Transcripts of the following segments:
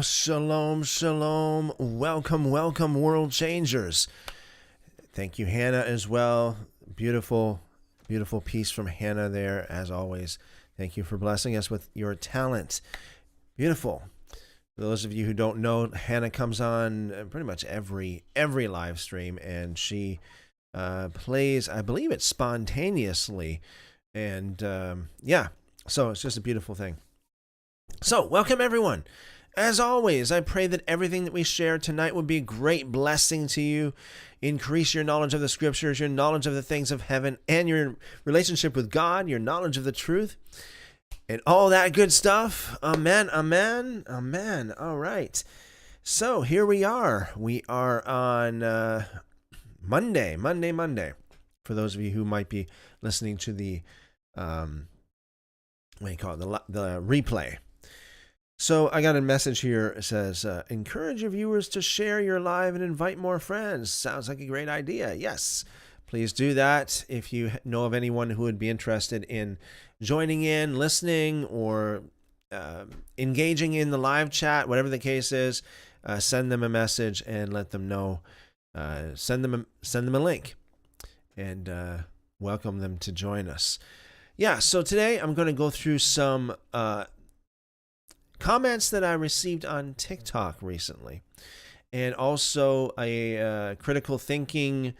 Shalom, shalom. Welcome, welcome, world changers. Thank you, Hannah, as well. Beautiful, beautiful piece from Hannah there, as always. Thank you for blessing us with your talent. Beautiful. For those of you who don't know, Hannah comes on pretty much every live stream, and she plays, I believe it's spontaneously. And so it's just a beautiful thing. So, welcome everyone. As always, I pray that everything that we share tonight would be a great blessing to you. Increase your knowledge of the scriptures, your knowledge of the things of heaven, and your relationship with God, your knowledge of the truth, and all that good stuff. Amen, amen, amen. All right. So, here we are. We are on Monday. For those of you who might be listening to the, the replay. So I got a message here. It says, encourage your viewers to share your live and invite more friends. Sounds like a great idea. Yes, please do that. If you know of anyone who would be interested in joining in, listening, or engaging in the live chat, whatever the case is, send them a message and let them know. Send them a link and welcome them to join us. Yeah, so today I'm going to go through some comments that I received on TikTok recently, and also a critical thinking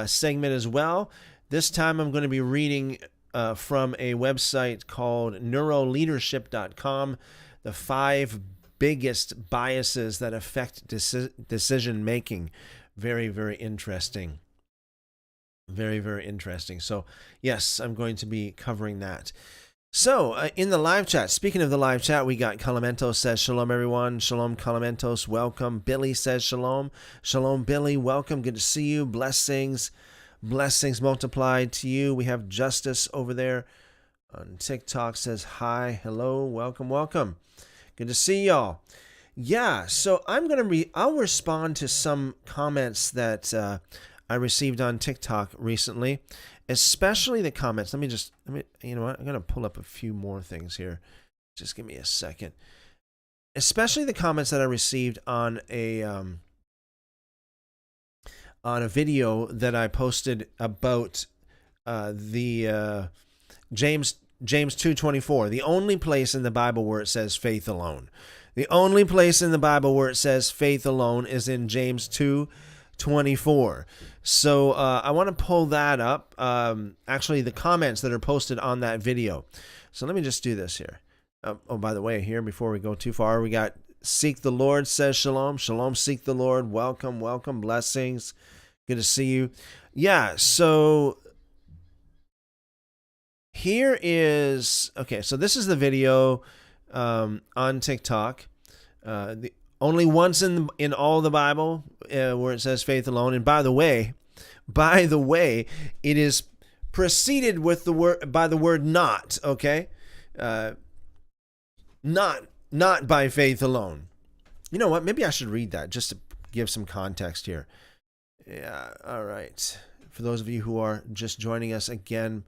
segment as well. This time I'm going to be reading from a website called neuroleadership.com, the 5 biggest biases that affect decision making. Very, very interesting. Very, very interesting. So, yes, I'm going to be covering that. So, in the live chat, speaking of the live chat, we got Calamentos says, shalom, everyone. Shalom, Calamentos. Welcome. Billy says, shalom. Shalom, Billy. Welcome. Good to see you. Blessings. Blessings multiplied to you. We have Justice over there on TikTok says, hi, hello, welcome, welcome. Good to see y'all. Yeah, so I'll respond to some comments that I received on TikTok recently, especially the comments. Let me, you know what? I'm going to pull up a few more things here. Just give me a second. Especially the comments that I received on a video that I posted about the James 2:24, the only place in the Bible where it says faith alone. The only place in the Bible where it says faith alone is in James 2:24. So I want to pull that up. Actually, the comments that are posted on that video. So let me just do this here. Oh, by the way, here, before we go too far, we got Seek the Lord says shalom. Shalom, seek the Lord. Welcome, welcome, blessings. Good to see you. Yeah, so here is, okay, so this is the video on TikTok. The only once in all the Bible where it says faith alone. And by the way, it is preceded with the word by the word not. Okay, not by faith alone. You know what? Maybe I should read that just to give some context here. Yeah. All right. For those of you who are just joining us again,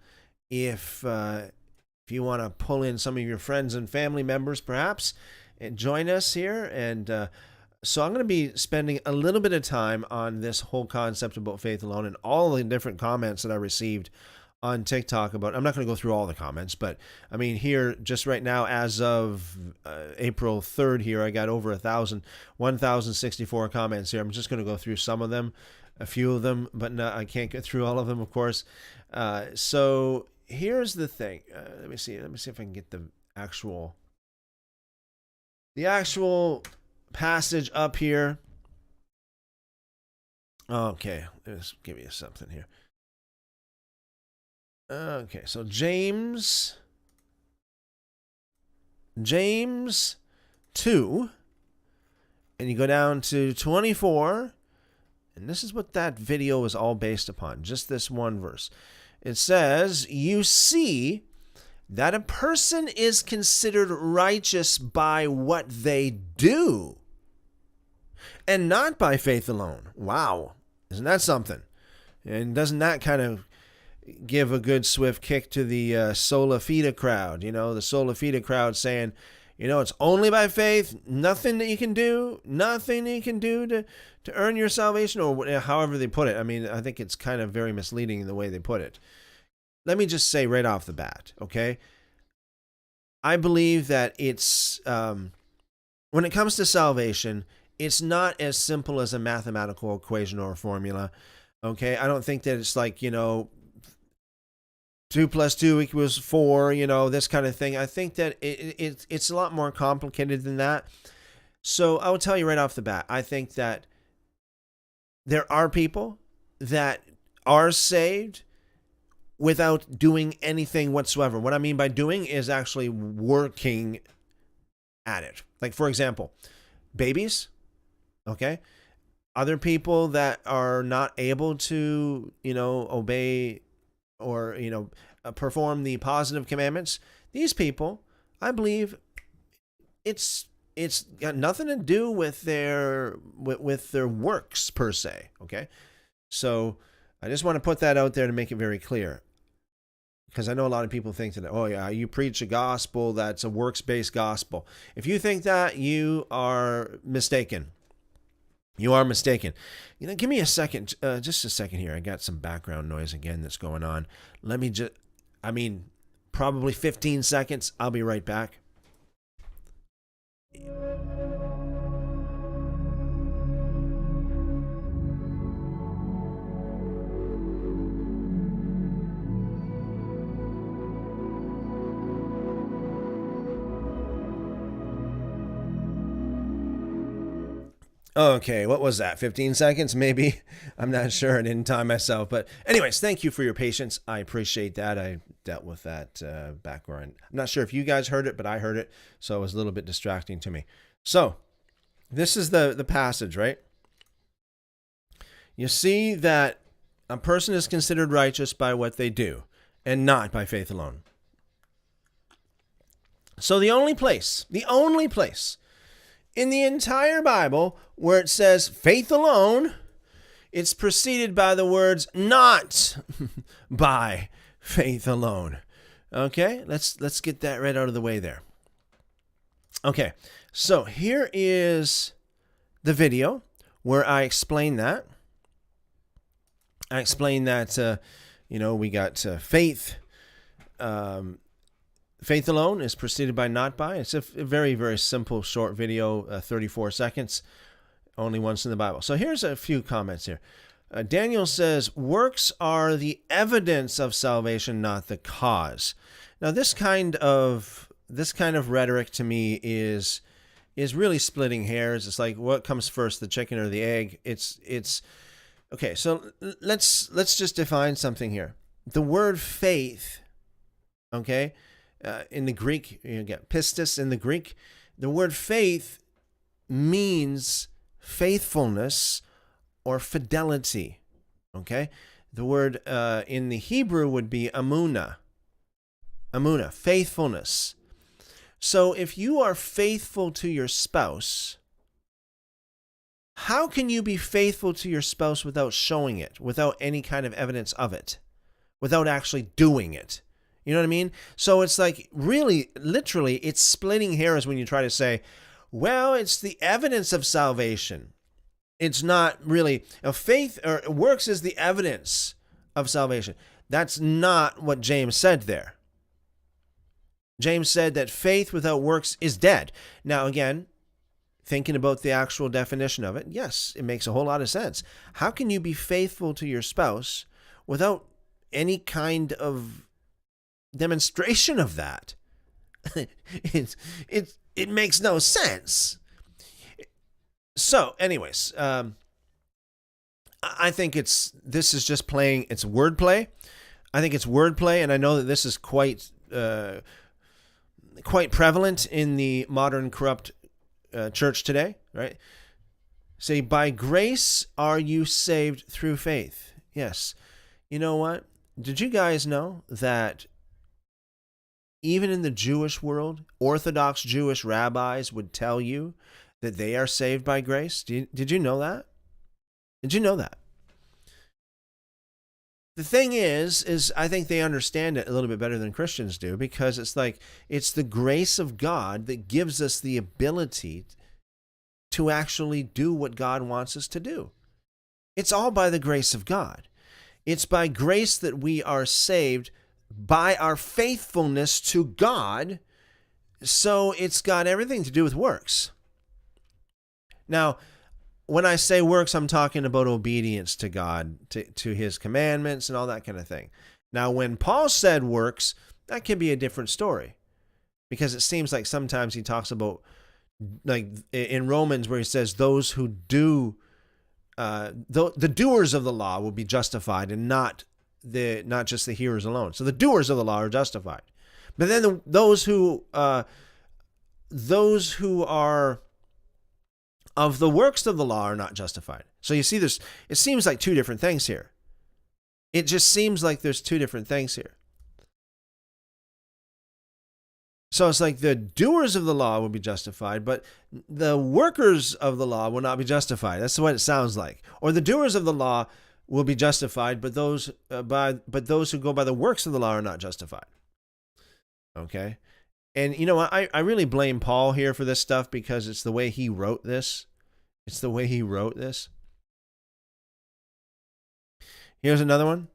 if you want to pull in some of your friends and family members, perhaps, and join us here. And so I'm going to be spending a little bit of time on this whole concept about faith alone and all the different comments that I received on TikTok about. I'm not going to go through all the comments, but I mean, here just right now, as of April 3rd here, I got over 1,064 comments here. I'm just going to go through some of them, a few of them, but no, I can't get through all of them, of course. So here's the thing. Let me see if I can get the actual passage up here. Okay, let's give you something here. Okay, so James 2, and you go down to 24, and this is what that video is all based upon, just this one verse. It says, you see that a person is considered righteous by what they do, and not by faith alone. Wow, isn't that something? And doesn't that kind of give a good swift kick to the sola fide crowd? You know, the sola fide crowd saying, It's only by faith, nothing that you can do, to earn your salvation, or however they put it. I mean, I think it's kind of very misleading the way they put it. Let me just say right off the bat, okay? I believe that it's, when it comes to salvation, it's not as simple as a mathematical equation or a formula, okay? I don't think that it's like, 2 + 2 = 4, this kind of thing. I think that it's a lot more complicated than that. So I will tell you right off the bat, I think that there are people that are saved without doing anything whatsoever. What I mean by doing is actually working at it. Like, for example, babies, okay? Other people that are not able to, obey or, perform the positive commandments. These people, I believe, it's got nothing to do with their works per se, okay? So I just want to put that out there to make it very clear. Because I know a lot of people think that, oh yeah, you preach a gospel that's a works-based gospel. If you think that, you are mistaken. You are mistaken. Give me a second, just a second here. I got some background noise again that's going on. Let me probably 15 seconds. I'll be right back. Okay, what was that? 15 seconds, maybe? I'm not sure. I didn't time myself. But anyways, thank you for your patience. I appreciate that. I dealt with that background. I'm not sure if you guys heard it, but I heard it. So it was a little bit distracting to me. So this is the passage, right? You see that a person is considered righteous by what they do and not by faith alone. So the only place in the entire Bible where it says faith alone, it's preceded by the words not by faith alone. Okay, let's get that right out of the way there. Okay, so here is the video where I explain that. I explain that, we got faith. Faith alone is preceded by not by. It's a very, very simple, short video, 34 seconds, only once in the Bible. So here's a few comments here. Daniel says, works are the evidence of salvation, not the cause. Now, this kind of rhetoric to me is really splitting hairs. It's like, what comes first, the chicken or the egg? It's okay. So let's just define something here. The word faith, okay. In the Greek, you get pistis in the Greek. The word faith means faithfulness or fidelity, okay? The word in the Hebrew would be amuna, faithfulness. So if you are faithful to your spouse, how can you be faithful to your spouse without showing it, without any kind of evidence of it, without actually doing it? You know what I mean? So it's like, really, literally, it's splitting hairs when you try to say, well, it's the evidence of salvation. It's not really a faith, or works is the evidence of salvation. That's not what James said there. James said that faith without works is dead. Now, again, thinking about the actual definition of it, yes, it makes a whole lot of sense. How can you be faithful to your spouse without any kind of demonstration of that? It makes no sense. So, anyways, I think this is just playing. It's wordplay. I think it's wordplay, and I know that this is quite prevalent in the modern corrupt church today. Right? Say, by grace are you saved through faith. Yes. You know what? Did you guys know that even in the Jewish world, Orthodox Jewish rabbis would tell you that they are saved by grace? Did you know that? Did you know that? the thing is I think they understand it a little bit better than Christians do, because it's like it's the grace of God that gives us the ability to actually do what God wants us to do. It's all by the grace of God. It's by grace that we are saved by our faithfulness to God. So it's got everything to do with works. Now, when I say works, I'm talking about obedience to God, to his commandments and all that kind of thing. Now, when Paul said works, that can be a different story, because it seems like sometimes he talks about, like in Romans, where he says those who do, the doers of the law will be justified, and not just the hearers alone. So the doers of the law are justified. But then those who are of the works of the law are not justified. So you see this, it seems like two different things here. It just seems like there's two different things here. So it's like the doers of the law will be justified, but the workers of the law will not be justified. That's what it sounds like. Or the doers of the law will be justified, but those who go by the works of the law are not justified. Okay? And you know what? I really blame Paul here for this stuff, because it's the way he wrote this. It's the way he wrote this. Here's another one.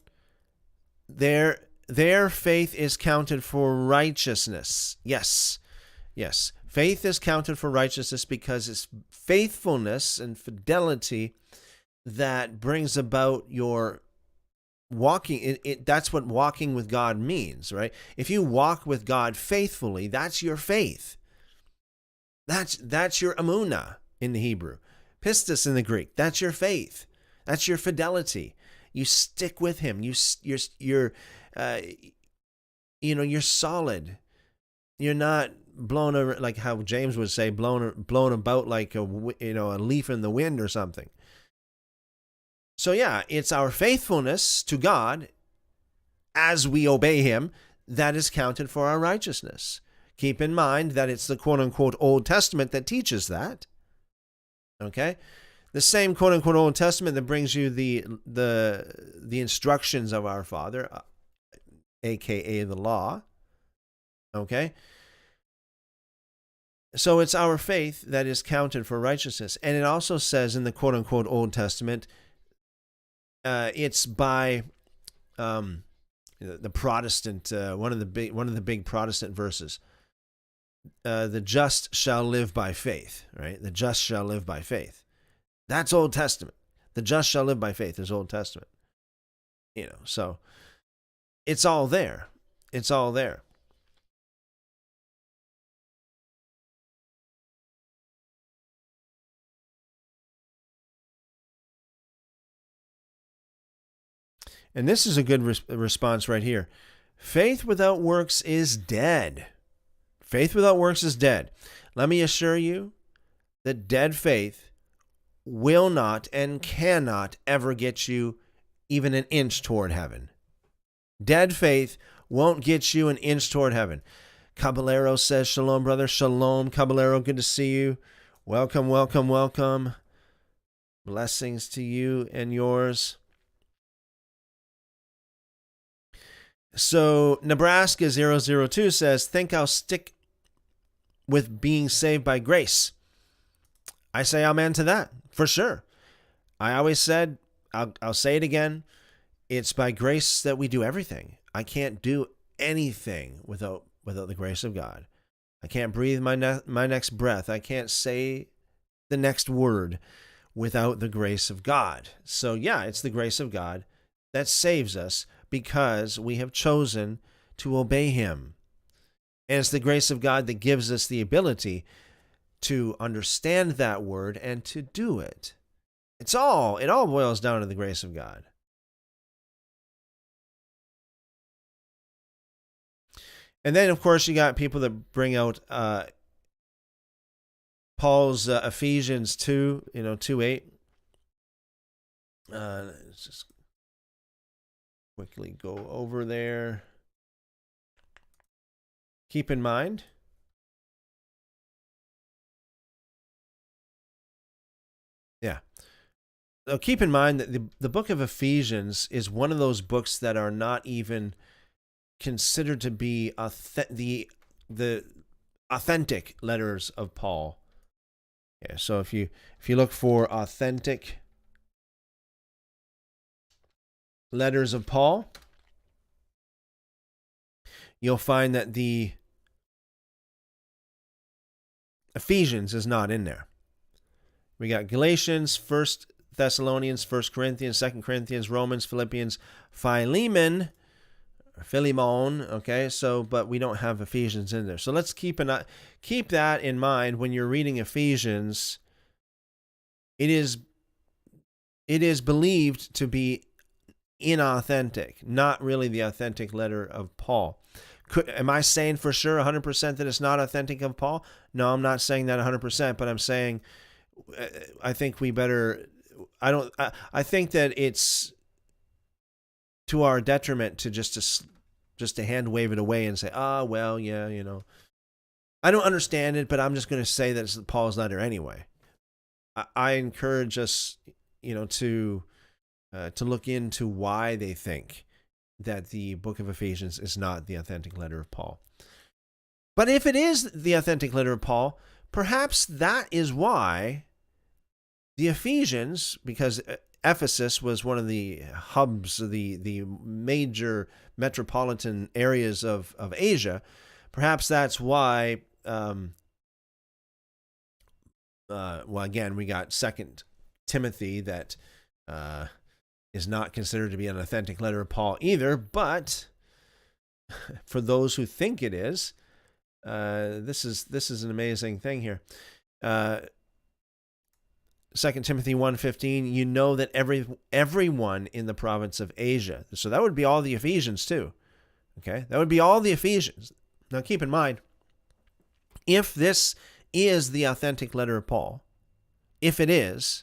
Their faith is counted for righteousness. Yes. Faith is counted for righteousness because it's faithfulness and fidelity that brings about your walking. That's what walking with God means, right? If you walk with God faithfully, that's your faith. That's your emunah in the Hebrew. Pistis in the Greek. That's your faith. That's your fidelity. You stick with him. You're solid. You're not blown over, like how James would say, blown about like a leaf in the wind or something. So yeah, it's our faithfulness to God as we obey him that is counted for our righteousness. Keep in mind that it's the quote-unquote Old Testament that teaches that. Okay? The same quote-unquote Old Testament that brings you the instructions of our Father, a.k.a. the law. Okay? So it's our faith that is counted for righteousness. And it also says in the quote-unquote Old Testament, it's by the Protestant, one of the big Protestant verses. The just shall live by faith, right? The just shall live by faith. That's Old Testament. The just shall live by faith is Old Testament. So it's all there. It's all there. And this is a good response right here. Faith without works is dead. Faith without works is dead. Let me assure you that dead faith will not and cannot ever get you even an inch toward heaven. Dead faith won't get you an inch toward heaven. Caballero says, shalom, brother. Shalom, Caballero. Good to see you. Welcome, welcome, welcome. Blessings to you and yours. So Nebraska 002 says, think I'll stick with being saved by grace. I say amen to that, for sure. I always said, I'll say it again, it's by grace that we do everything. I can't do anything without the grace of God. I can't breathe my next breath. I can't say the next word without the grace of God. So yeah, it's the grace of God that saves us because we have chosen to obey him. And it's the grace of God that gives us the ability to understand that word and to do it. It all boils down to the grace of God. And then, of course, you got people that bring out Paul's Ephesians 2, 2:8. Let's just quickly go over there. Keep in mind, Now, keep in mind that the book of Ephesians is one of those books that are not even considered to be the authentic letters of Paul. Yeah, so if you look for authentic letters of Paul, you'll find that the Ephesians is not in there. We got Galatians, 1 Thessalonians, 1 Corinthians, 2 Corinthians, Romans, Philippians, Philemon, okay, but we don't have Ephesians in there. So let's keep that in mind when you're reading Ephesians. It is believed to be inauthentic, not really the authentic letter of Paul. Am I saying for sure 100% that it's not authentic of Paul? No, I'm not saying that 100%, but I'm saying I think we better. I think that it's to our detriment to just to hand wave it away and say, well, yeah, I don't understand it, but I'm just going to say that it's Paul's letter anyway. I encourage us, to look into why they think that the book of Ephesians is not the authentic letter of Paul. But if it is the authentic letter of Paul, perhaps that is why the Ephesians, because Ephesus was one of the hubs, the major metropolitan areas of Asia, perhaps that's why, again, we got 2 Timothy that is not considered to be an authentic letter of Paul either, but for those who think it is, this is an amazing thing here. 2 Timothy 1:15, you know that everyone in the province of Asia. So that would be all the Ephesians too. Okay? That would be all the Ephesians. Now keep in mind, if this is the authentic letter of Paul, if it is,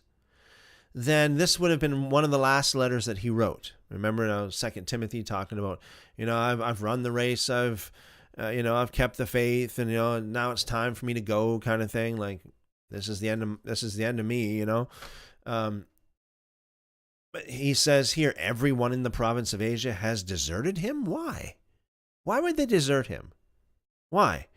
then this would have been one of the last letters that he wrote. Remember now 2 Timothy talking about, I've run the race, I've kept the faith, and now it's time for me to go, kind of thing. Like, this is the end of me, But he says here, everyone in the province of Asia has deserted him. Why? Why would they desert him? Why?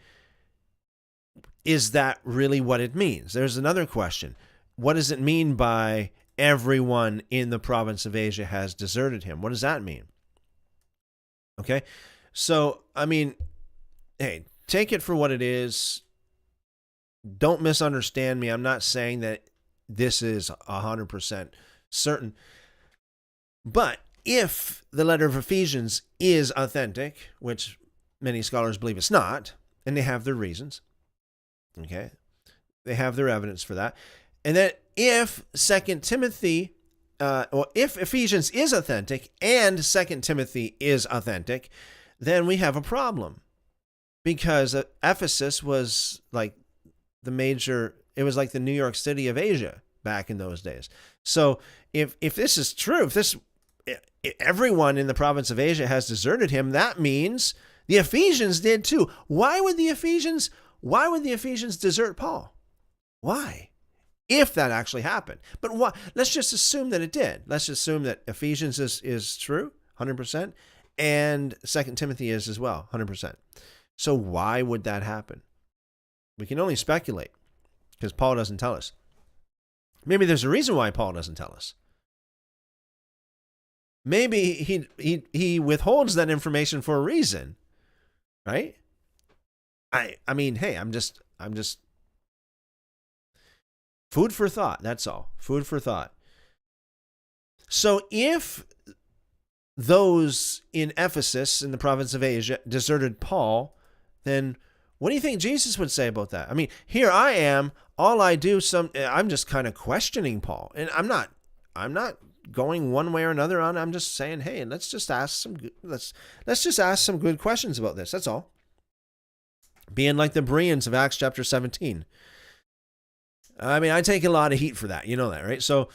Is that really what it means? There's another question. What does it mean by everyone in the province of Asia has deserted him? What does that mean? Okay. So, hey, take it for what it is. Don't misunderstand me. I'm not saying that this is 100% certain. But if the letter of Ephesians is authentic, which many scholars believe it's not, and they have their reasons, okay? They have their evidence for that. And that if 2 Timothy, or if Ephesians is authentic and 2 Timothy is authentic, then we have a problem. Because Ephesus was like it was like the New York City of Asia back in those days. So if this is true, if everyone in the province of Asia has deserted him, that means the Ephesians did too. Why would the Ephesians desert Paul? Why? If that actually happened. But why? Let's just assume that it did. Let's assume that Ephesians is true, 100%, and 2 Timothy is as well, 100%. So why would that happen? We can only speculate because Paul doesn't tell us. Maybe there's a reason why Paul doesn't tell us. Maybe he withholds that information for a reason, right? I mean, hey, I'm just food for thought. That's all. Food for thought. So if those in Ephesus in the province of Asia deserted Paul, then what do you think Jesus would say about that? I mean, here I am. All I do, I'm just kind of questioning Paul, and I'm not going one way or another on. I'm just saying, hey, let's just ask some good questions about this. That's all. Being like the Bereans of Acts chapter 17. I mean, I take a lot of heat for that. You know that, right? So,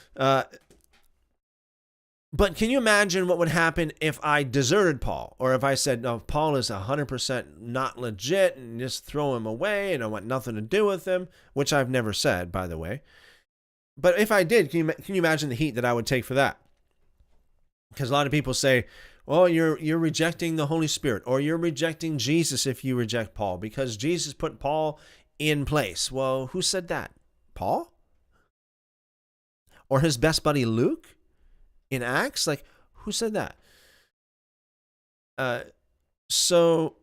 but can you imagine what would happen if I deserted Paul? Or if I said, no, Paul is 100% not legit and just throw him away and I want nothing to do with him, which I've never said, by the way. But if I did, can you imagine the heat that I would take for that? Because a lot of people say, well, you're rejecting the Holy Spirit, or you're rejecting Jesus if you reject Paul, because Jesus put Paul in place. Well, who said that? Paul? Or his best buddy Luke in Acts? Like, who said that? So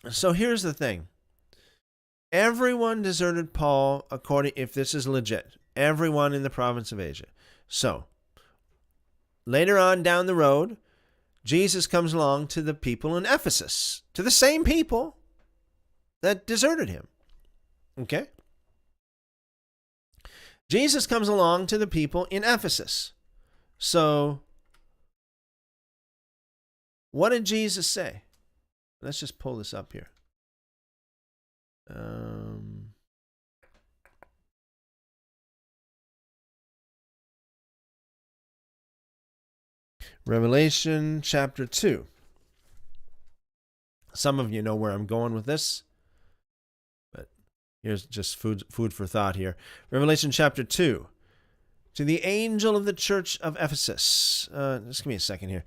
here's the thing. Everyone deserted Paul, if this is legit. Everyone in the province of Asia. So, later on down the road, Jesus comes along to the people in Ephesus, to the same people that deserted him. Okay? Jesus comes along to the people in Ephesus. So, what did Jesus say? Let's just pull this up here. Revelation chapter 2. Some of you know where I'm going with this, but here's just food for thought here. Revelation chapter 2. To the angel of the church of Ephesus. Just give me a second here.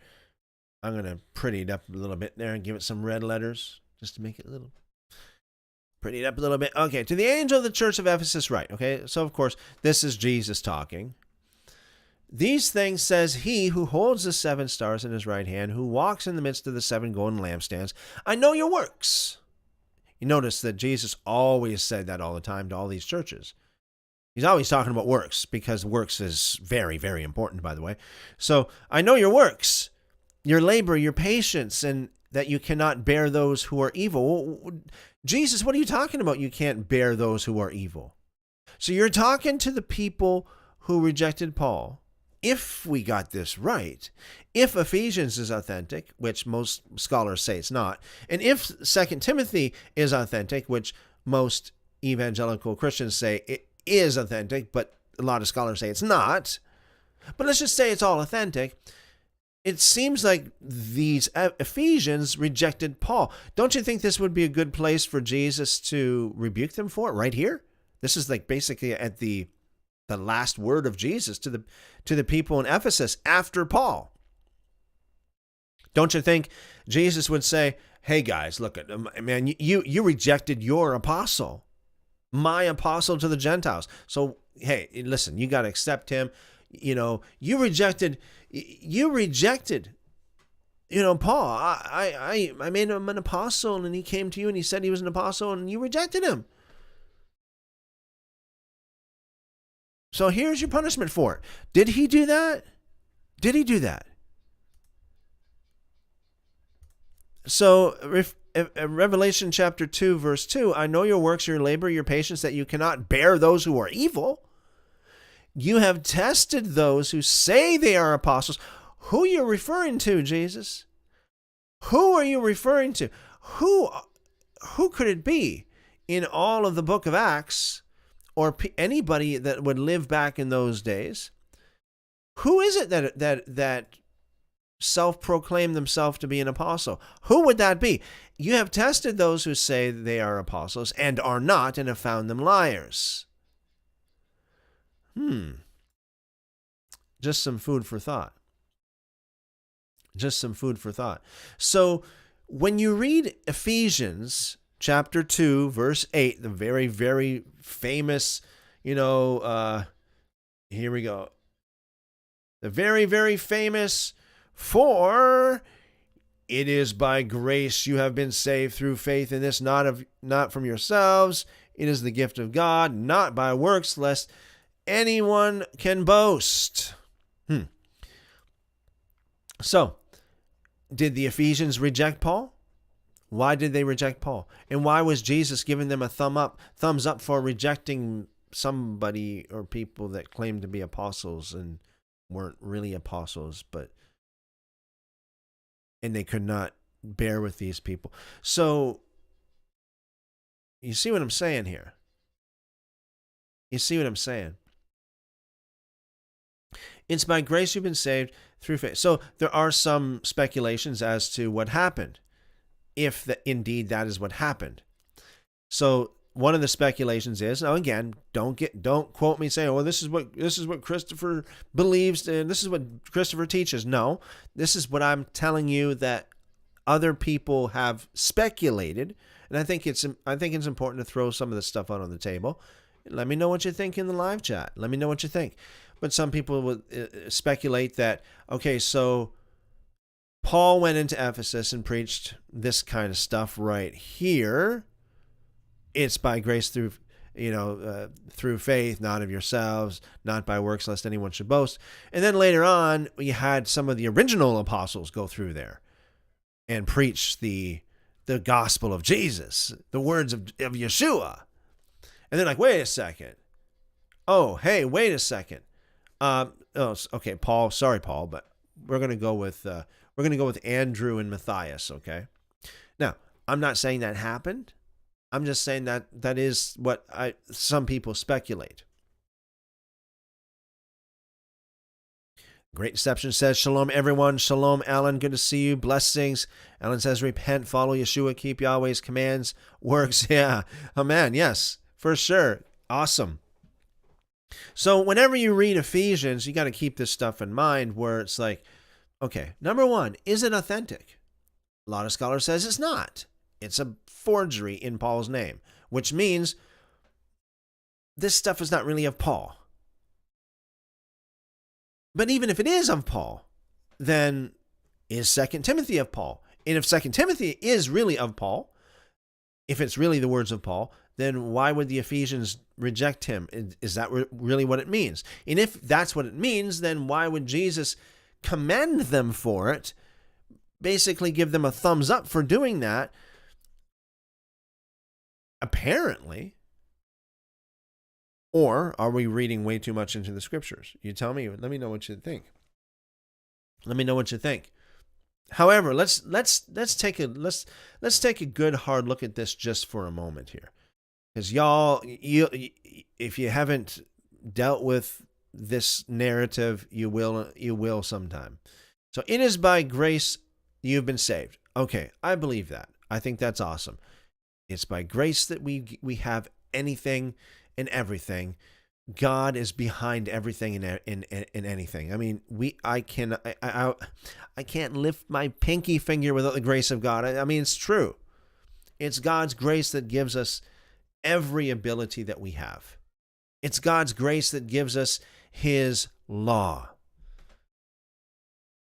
I'm going to pretty it up a little bit there and give it some red letters just to make it a little pretty it up a little bit. Okay, to the angel of the church of Ephesus, right. Okay, so of course, this is Jesus talking. These things says he who holds the 7 stars in his right hand, who walks in the midst of the 7 golden lampstands. I know your works. You notice that Jesus always said that all the time to all these churches. He's always talking about works, because works is very, very important, by the way. So, I know your works, your labor, your patience, and that you cannot bear those who are evil. Jesus, what are you talking about? You can't bear those who are evil. So you're talking to the people who rejected Paul. If we got this right, if Ephesians is authentic, which most scholars say it's not, and if 2 Timothy is authentic, which most evangelical Christians say it is authentic, but a lot of scholars say it's not, but let's just say it's all authentic, it seems like these Ephesians rejected Paul. Don't you think this would be a good place for Jesus to rebuke them for, right here? This is like basically at the last word of Jesus to the people in Ephesus after Paul. Don't you think Jesus would say, hey guys, look, man, you rejected your apostle, my apostle to the Gentiles. So, hey, listen, you got to accept him. You rejected, Paul. I made him an apostle, and he came to you and he said he was an apostle, and you rejected him. So here's your punishment for it. Did he do that? Did he do that? So Revelation chapter 2, verse 2, I know your works, your labor, your patience, that you cannot bear those who are evil. You have tested those who say they are apostles. Who are you referring to, Jesus? Who are you referring to? Who could it be in all of the book of Acts, or anybody that would live back in those days? Who is it that self-proclaim themselves to be an apostle? Who would that be? You have tested those who say they are apostles and are not, and have found them liars. Just some food for thought. Just some food for thought. So when you read Ephesians chapter 2, verse 8, the very, very famous, here we go. The very, very famous, for it is by grace you have been saved through faith in this, not from yourselves. It is the gift of God, not by works, lest anyone can boast. So, did the Ephesians reject Paul? Why did they reject Paul? And why was Jesus giving them a thumbs up for rejecting somebody or people that claimed to be apostles and weren't really apostles, and they could not bear with these people? So, you see what I'm saying here? You see what I'm saying? It's by grace you've been saved through faith. So there are some speculations as to what happened, if indeed that is what happened. So one of the speculations is, now again, don't quote me saying, "Oh, this is what Christopher believes and this is what Christopher teaches." No, this is what I'm telling you that other people have speculated, and I think it's important to throw some of this stuff out on the table. Let me know what you think in the live chat. Let me know what you think. But some people would speculate that, okay, so Paul went into Ephesus and preached this kind of stuff right here. It's by grace through faith, not of yourselves, not by works, lest anyone should boast. And then later on, we had some of the original apostles go through there and preach the gospel of Jesus, the words of Yeshua. And they're like, wait a second. Oh, hey, wait a second. Okay, Paul. Sorry, Paul, but we're gonna go with Andrew and Matthias. Okay. Now, I'm not saying that happened. I'm just saying that is what some people speculate. Great Deception says, "Shalom, everyone." Shalom, Alan. Good to see you. Blessings. Alan says, "Repent, follow Yeshua, keep Yahweh's commands." Works. Yeah. Oh, man. Yes, for sure. Awesome. So whenever you read Ephesians, you got to keep this stuff in mind where it's like, okay, number one, is it authentic? A lot of scholars says it's not. It's a forgery in Paul's name, which means this stuff is not really of Paul. But even if it is of Paul, then is 2 Timothy of Paul? And if 2 Timothy is really of Paul, if it's really the words of Paul, then why would the Ephesians reject him? Is that really what it means? And if that's what it means, then why would Jesus commend them for it? Basically give them a thumbs up for doing that? Apparently. Or are we reading way too much into the scriptures? You tell me. Let me know what you think. Let me know what you think. However, let's take a good hard look at this just for a moment here, because y'all, if you haven't dealt with this narrative, you will sometime. So it is by grace you've been saved. Okay, I believe that. I think that's awesome. It's by grace that we have anything and everything. God is behind everything and anything. I mean, I can't lift my pinky finger without the grace of God. I mean, it's true. It's God's grace that gives us every ability that we have. It's God's grace that gives us his law.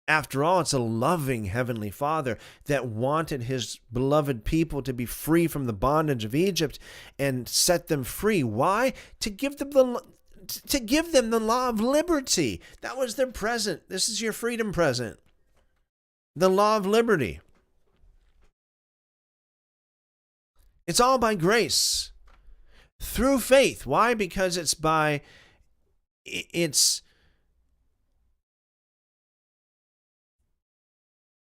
After all, it's a loving Heavenly Father that wanted his beloved people to be free from the bondage of Egypt and set them free. Why? To give them the law of liberty. That was their present. This is your freedom present. The law of liberty. It's all by grace. Through faith. Why? Because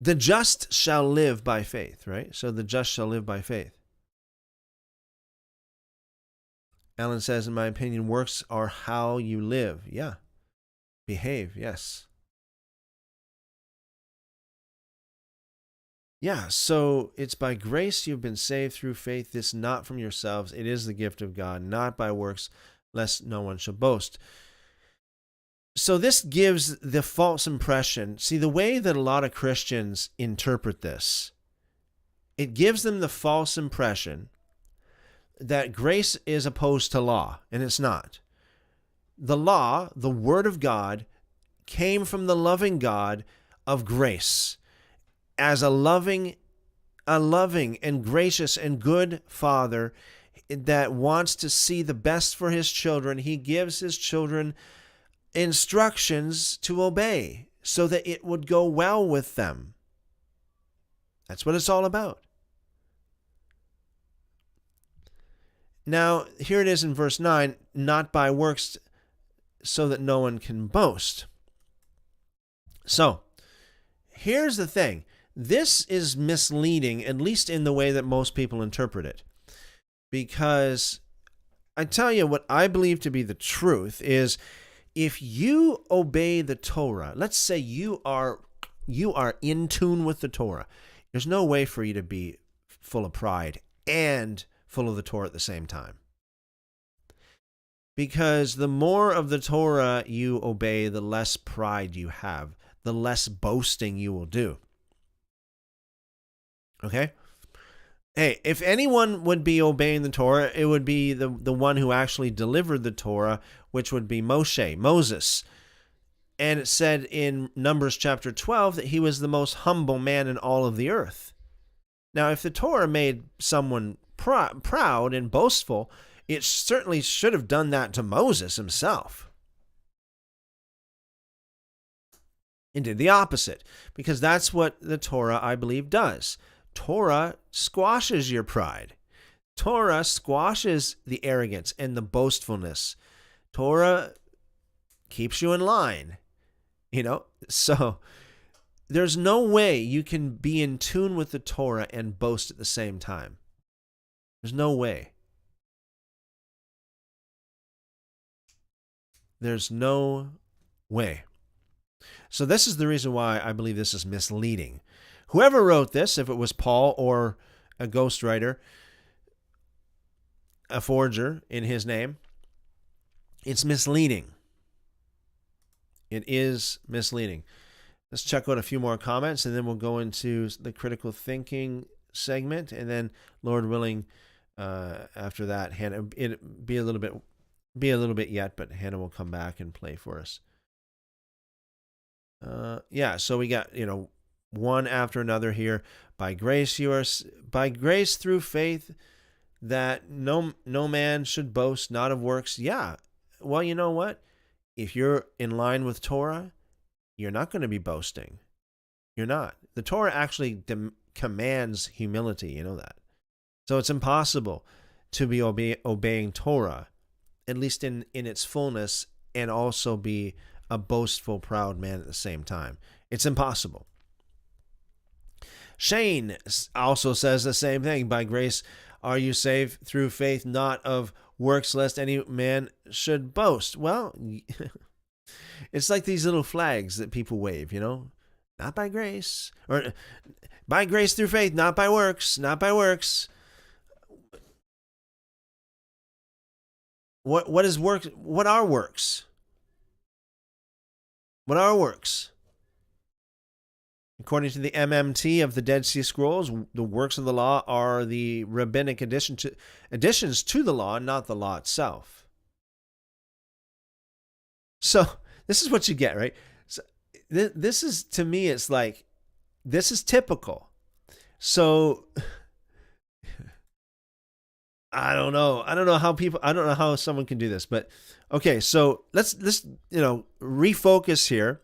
the just shall live by faith, right? So the just shall live by faith. Alan says, in my opinion, works are how you live. Yeah. Behave, yes. Yeah, so it's by grace you've been saved through faith. This not from yourselves. It is the gift of God, not by works, lest no one should boast. So this gives the false impression. See, the way that a lot of Christians interpret this, it gives them the false impression that grace is opposed to law, and it's not. The law, the Word of God, came from the loving God of grace. As a loving and gracious and good Father that wants to see the best for his children, he gives his children instructions to obey so that it would go well with them. That's what it's all about. Now, here it is in verse 9, not by works so that no one can boast. So, here's the thing. This is misleading, at least in the way that most people interpret it. Because I tell you what I believe to be the truth is, if you obey the Torah, let's say you are in tune with the Torah, there's no way for you to be full of pride and full of the Torah at the same time. Because the more of the Torah you obey, the less pride you have, the less boasting you will do. Okay? Hey, if anyone would be obeying the Torah, it would be the one who actually delivered the Torah, which would be Moses. And it said in Numbers chapter 12 that he was the most humble man in all of the earth. Now, if the Torah made someone proud and boastful, it certainly should have done that to Moses himself. It did the opposite, because that's what the Torah, I believe, does. Torah squashes your pride. Torah squashes the arrogance and the boastfulness. Torah keeps you in line. So there's no way you can be in tune with the Torah and boast at the same time. There's no way. There's no way. So this is the reason why I believe this is misleading. Whoever wrote this, if it was Paul or a ghostwriter, a forger in his name, it's misleading. It is misleading. Let's check out a few more comments, and then we'll go into the critical thinking segment, and then, Lord willing, after that, Hannah, it'll be a little bit yet, but Hannah will come back and play for us. So we got one after another here. By grace through faith, that no man should boast, not of works. Yeah, well, you know what? If you're in line with Torah, you're not going to be boasting. You're not. The Torah actually commands humility. You know that. So it's impossible to be obeying Torah, at least in its fullness, and also be a boastful, proud man at the same time. It's impossible. Shane also says the same thing. By grace are you saved through faith, not of works, lest any man should boast. Well, it's like these little flags that people wave, not by grace, or by grace through faith, not by works, not by works. What is works? What are works? What are works? According to the MMT of the Dead Sea Scrolls, the works of the law are the rabbinic additions to the law, not the law itself. So this is what you get, right? So this is, to me, it's like, this is typical. So I don't know how someone can do this, but okay. So let's refocus here.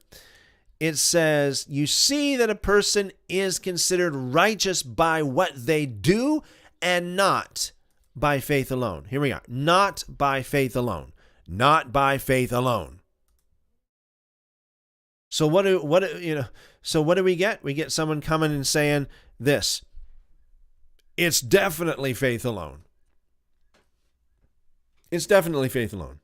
It says, you see that a person is considered righteous by what they do and not by faith alone. Here we are. Not by faith alone. Not by faith alone. So what do we get? We get someone coming and saying this. It's definitely faith alone. It's definitely faith alone.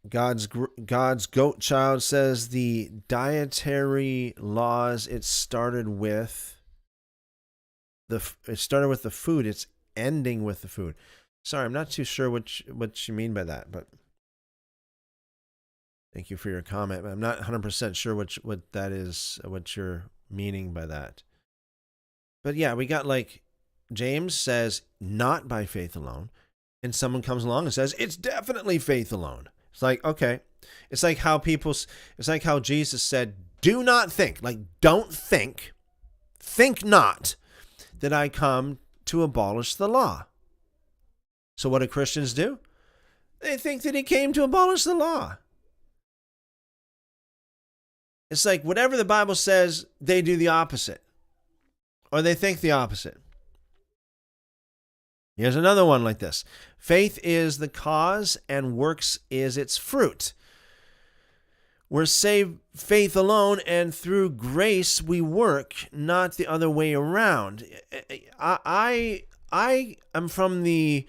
God's goat child says the dietary laws, it started with the food. It's ending with the food. Sorry, I'm not too sure what you mean by that, but thank you for your comment. I'm not 100% sure what that is, what you're meaning by that. But yeah, we got like James says not by faith alone, and someone comes along and says it's definitely faith alone. It's like, okay. It's like how Jesus said, do not think, like don't think not that I come to abolish the law. So what do Christians do? They think that he came to abolish the law. It's like whatever the Bible says, they do the opposite. Or they think the opposite. Here's another one like this. Faith is the cause and works is its fruit. We're saved faith alone, and through grace we work, not the other way around. I am from the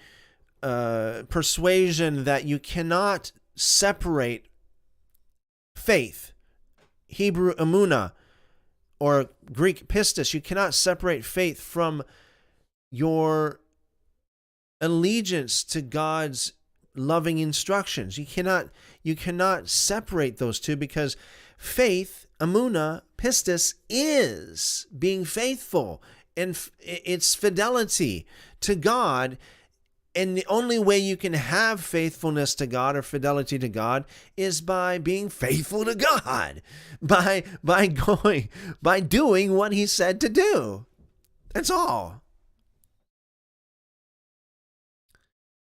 persuasion that you cannot separate faith, Hebrew emunah, or Greek pistis. You cannot separate faith from your allegiance to God's loving instructions. You cannot separate those two, because faith, emunah, pistis, is being faithful, and it's fidelity to God. And the only way you can have faithfulness to God or fidelity to God is by being faithful to God, by doing what he said to do. That's all.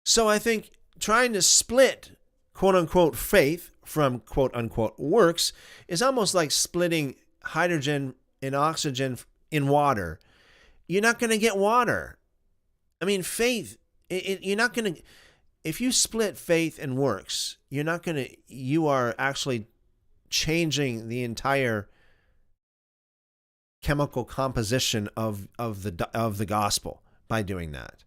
So I think trying to split quote unquote faith from quote unquote works is almost like splitting hydrogen and oxygen in water. You're not going to get water. I mean, faith, you're not going to, if you split faith and works, you are actually changing the entire chemical composition of the gospel by doing that.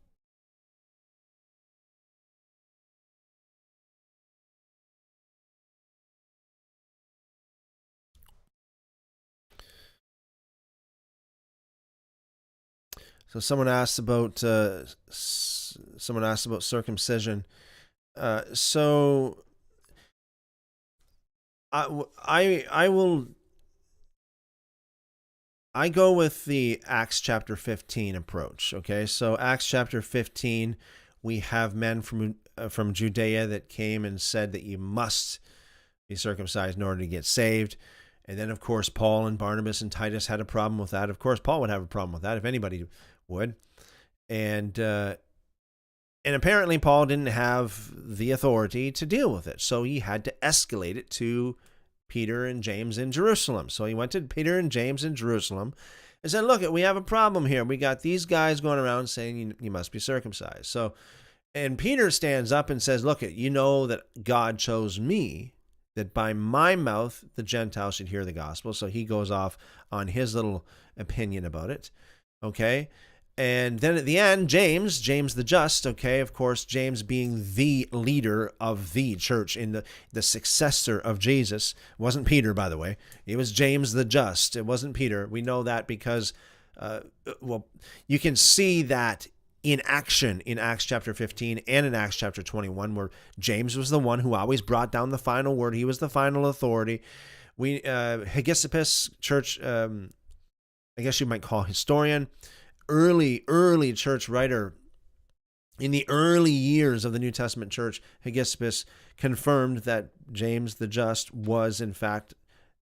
So someone asked about circumcision. So I go with the Acts chapter 15 approach. Okay, so Acts chapter 15, we have men from Judea that came and said that you must be circumcised in order to get saved. And then, of course, Paul and Barnabas and Titus had a problem with that. Of course, Paul would have a problem with that if anybody would. And apparently Paul didn't have the authority to deal with it. So he had to escalate it to Peter and James in Jerusalem. So he went to Peter and James in Jerusalem and said, look, we have a problem here. We got these guys going around saying you must be circumcised. So, and Peter stands up and says, look, you know that God chose me, that by my mouth the Gentiles should hear the gospel. So he goes off on his little opinion about it. Okay. And then at the end, James the Just, okay, of course, James being the leader of the church, in the successor of Jesus. It wasn't Peter, by the way. It was James the Just. It wasn't Peter. We know that because, you can see that in action in Acts chapter 15 and in Acts chapter 21, where James was the one who always brought down the final word. He was the final authority. Josephus, church, I guess you might call historian, early church writer in the early years of the New Testament church, Josephus confirmed that James the Just was in fact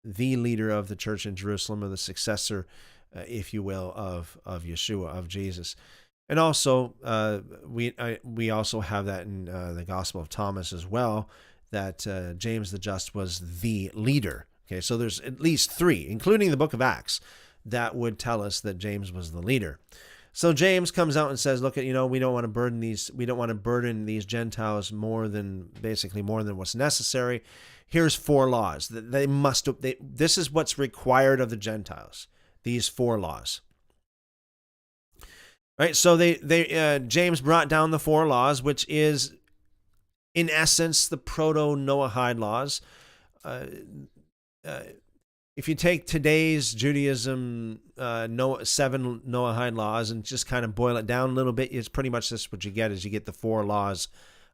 the leader of the church in Jerusalem, or the successor, if you will, of Yeshua, of Jesus. And also, we also have that in the Gospel of Thomas as well, that James the Just was the leader. Okay, so there's at least three, including the book of Acts, that would tell us that James was the leader. So James comes out and says, look, we don't want to burden these Gentiles more than what's necessary. Here's 4 laws that this is what's required of the Gentiles, these 4 laws. Right? So James brought down the 4 laws, which is in essence the proto-Noahide laws. If you take today's Judaism, 7 Noahide laws, and just kind of boil it down a little bit, it's pretty much this what you get, is you get the 4 laws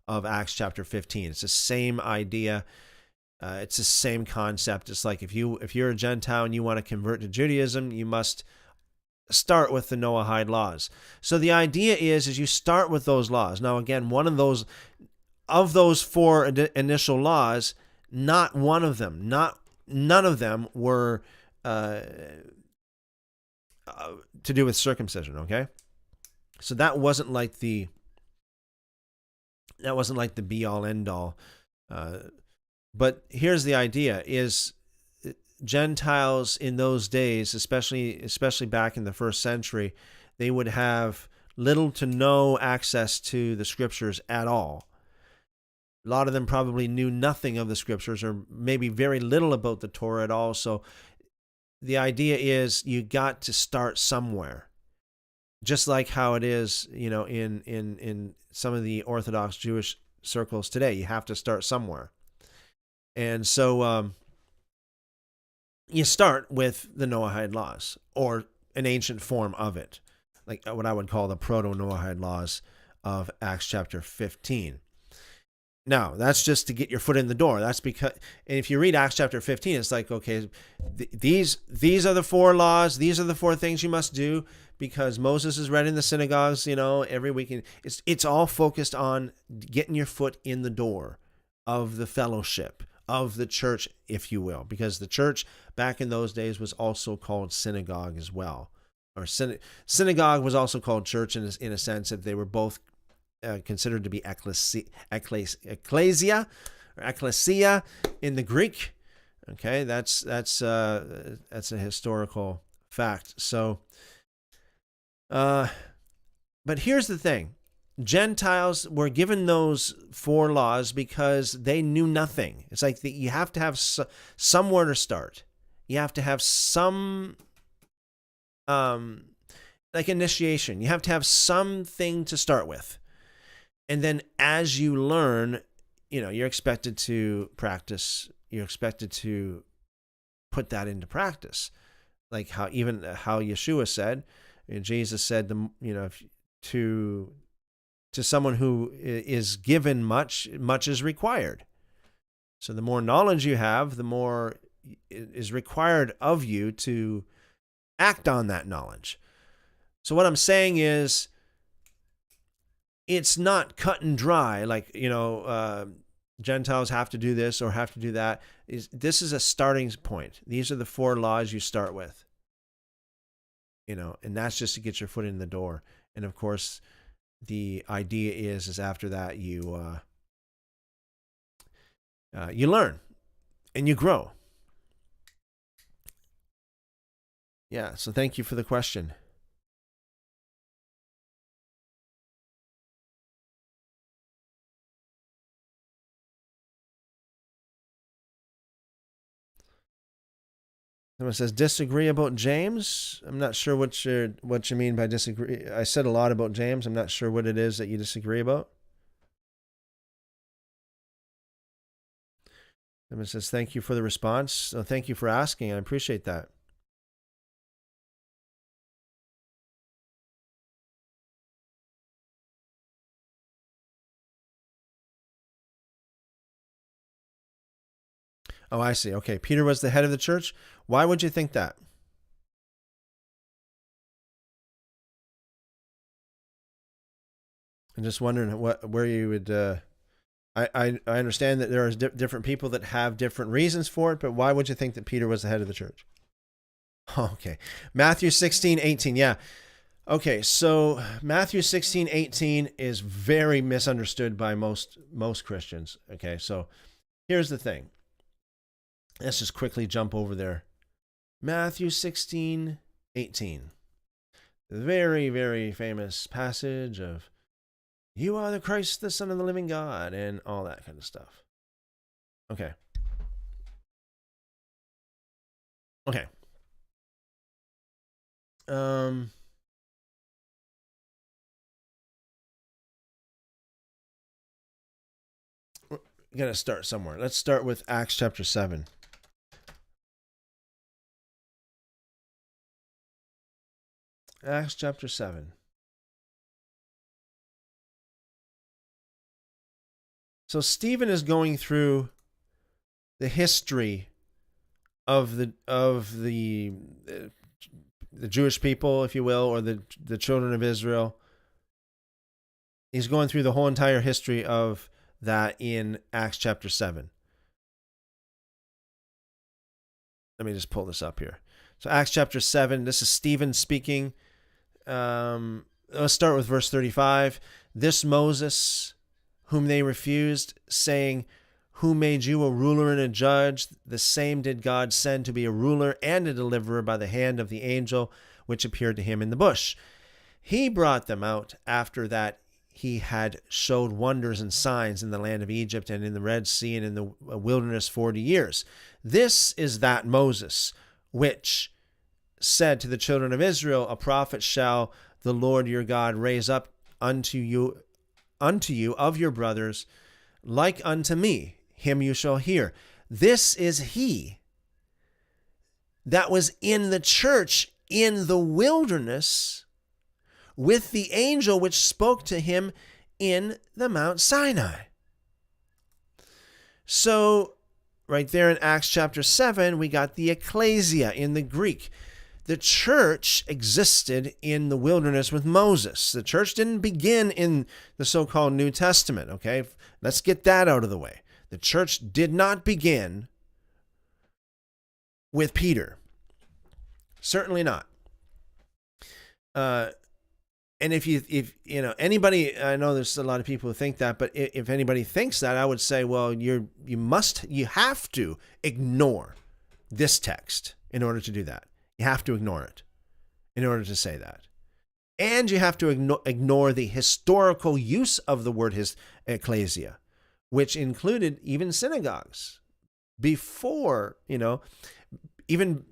of Acts chapter 15. It's the same idea. It's the same concept. It's like if you're a Gentile and you want to convert to Judaism, you must start with the Noahide laws. So the idea is you start with those laws. Now, again, one of those 4 initial laws, not one of them, none of them were to do with circumcision. Okay, so that wasn't like the be all end all. But here's the idea: is Gentiles in those days, especially back in the first century, they would have little to no access to the scriptures at all. A lot of them probably knew nothing of the scriptures, or maybe very little about the Torah at all. So the idea is you got to start somewhere. Just like how it is, in some of the Orthodox Jewish circles today, you have to start somewhere. And so you start with the Noahide laws, or an ancient form of it, like what I would call the proto-Noahide laws of Acts chapter 15. Now, that's just to get your foot in the door. That's because, and if you read Acts chapter 15, it's like, okay, these are the 4 laws. These are the 4 things you must do, because Moses is read in the synagogues, every week. It's all focused on getting your foot in the door of the fellowship, of the church, if you will, because the church back in those days was also called synagogue as well. Or synagogue was also called church in a sense that they were both considered to be ecclesia or ecclesia in the Greek. Okay, that's a historical fact. So, but here's the thing: Gentiles were given those 4 laws because they knew nothing. It's like you have to have somewhere to start. You have to have some like initiation. You have to have something to start with. And then as you learn, you're expected to practice. You're expected to put that into practice. Like how Yeshua said, Jesus said, to someone who is given much, much is required. So the more knowledge you have, the more is required of you to act on that knowledge. So what I'm saying is, it's not cut and dry, like, Gentiles have to do this or have to do that. This is a starting point. These are the 4 laws you start with, and that's just to get your foot in the door. And of course, the idea is after that you learn and you grow. Yeah, so thank you for the question. Someone says, disagree about James. I'm not sure what you mean by disagree. I said a lot about James. I'm not sure what it is that you disagree about. Someone says, thank you for the response. So thank you for asking. I appreciate that. Oh, I see. Okay. Peter was the head of the church. Why would you think that? I'm just wondering where you would. I understand that there are different people that have different reasons for it, but why would you think that Peter was the head of the church? Okay. Matthew 16:18. Yeah. Okay. So Matthew 16:18 is very misunderstood by most Christians. Okay. So here's the thing. Let's just quickly jump over there. Matthew 16:18. The very, very famous passage of, you are the Christ, the Son of the living God, and all that kind of stuff. Okay. You got to start somewhere. Let's start with Acts chapter 7. Acts chapter 7. So Stephen is going through the history of the Jewish people, if you will, or the children of Israel. He's going through the whole entire history of that in Acts chapter 7. Let me just pull this up here. So Acts chapter 7, this is Stephen speaking. Let's start with verse 35. This Moses, whom they refused, saying, who made you a ruler and a judge? The same did God send to be a ruler and a deliverer by the hand of the angel which appeared to him in the bush. He brought them out after that he had showed wonders and signs in the land of Egypt and in the Red Sea and in the wilderness 40 years. This is that Moses, which said to the children of Israel, a prophet shall the Lord your God raise up unto you of your brothers, like unto me. Him you shall hear. This is he that was in the church in the wilderness with the angel which spoke to him in the Mount Sinai. So right there in Acts chapter 7, we got the ecclesia in the Greek. The church existed in the wilderness with Moses. The church didn't begin in the so-called New Testament, okay? Let's get that out of the way. The church did not begin with Peter. Certainly not. And if anybody, I know there's a lot of people who think that, but if anybody thinks that, I would say, well, you have to ignore this text in order to do that. You have to ignore it in order to say that. And you have to ignore the historical use of the word ecclesia, which included even synagogues before, even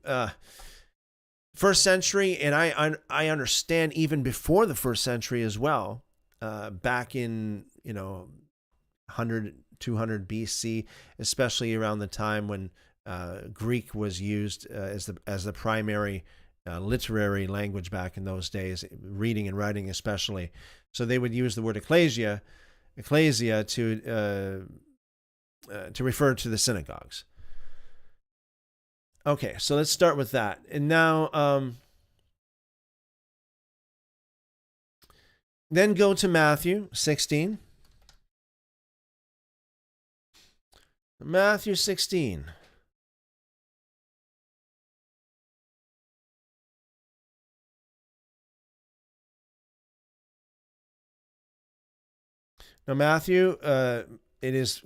first century, and I understand even before the first century as well, back in 100, 200 BC, especially around the time when Greek was used as the primary literary language back in those days, reading and writing especially. So they would use the word ecclesia to refer to the synagogues. Okay, so let's start with that. And now, then go to Matthew 16. Matthew 16. Now, Matthew, it is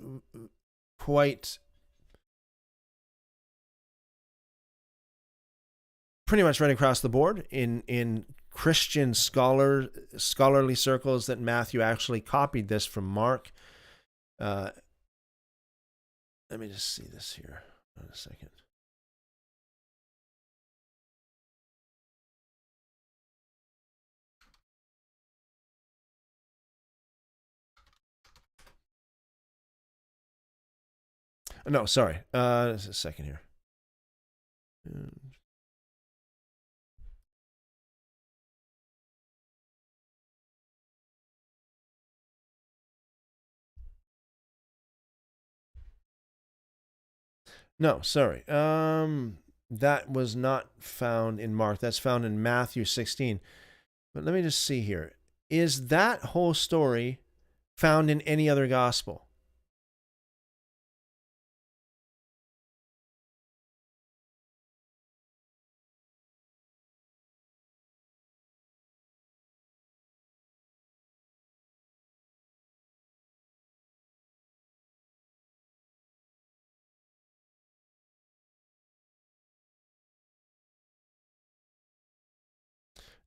quite pretty much right across the board in Christian scholarly circles that Matthew actually copied this from Mark. Let me just see this here. Hold on a second. No, sorry. Just a second here. No, sorry. That was not found in Mark. That's found in Matthew 16. But let me just see here. Is that whole story found in any other gospel?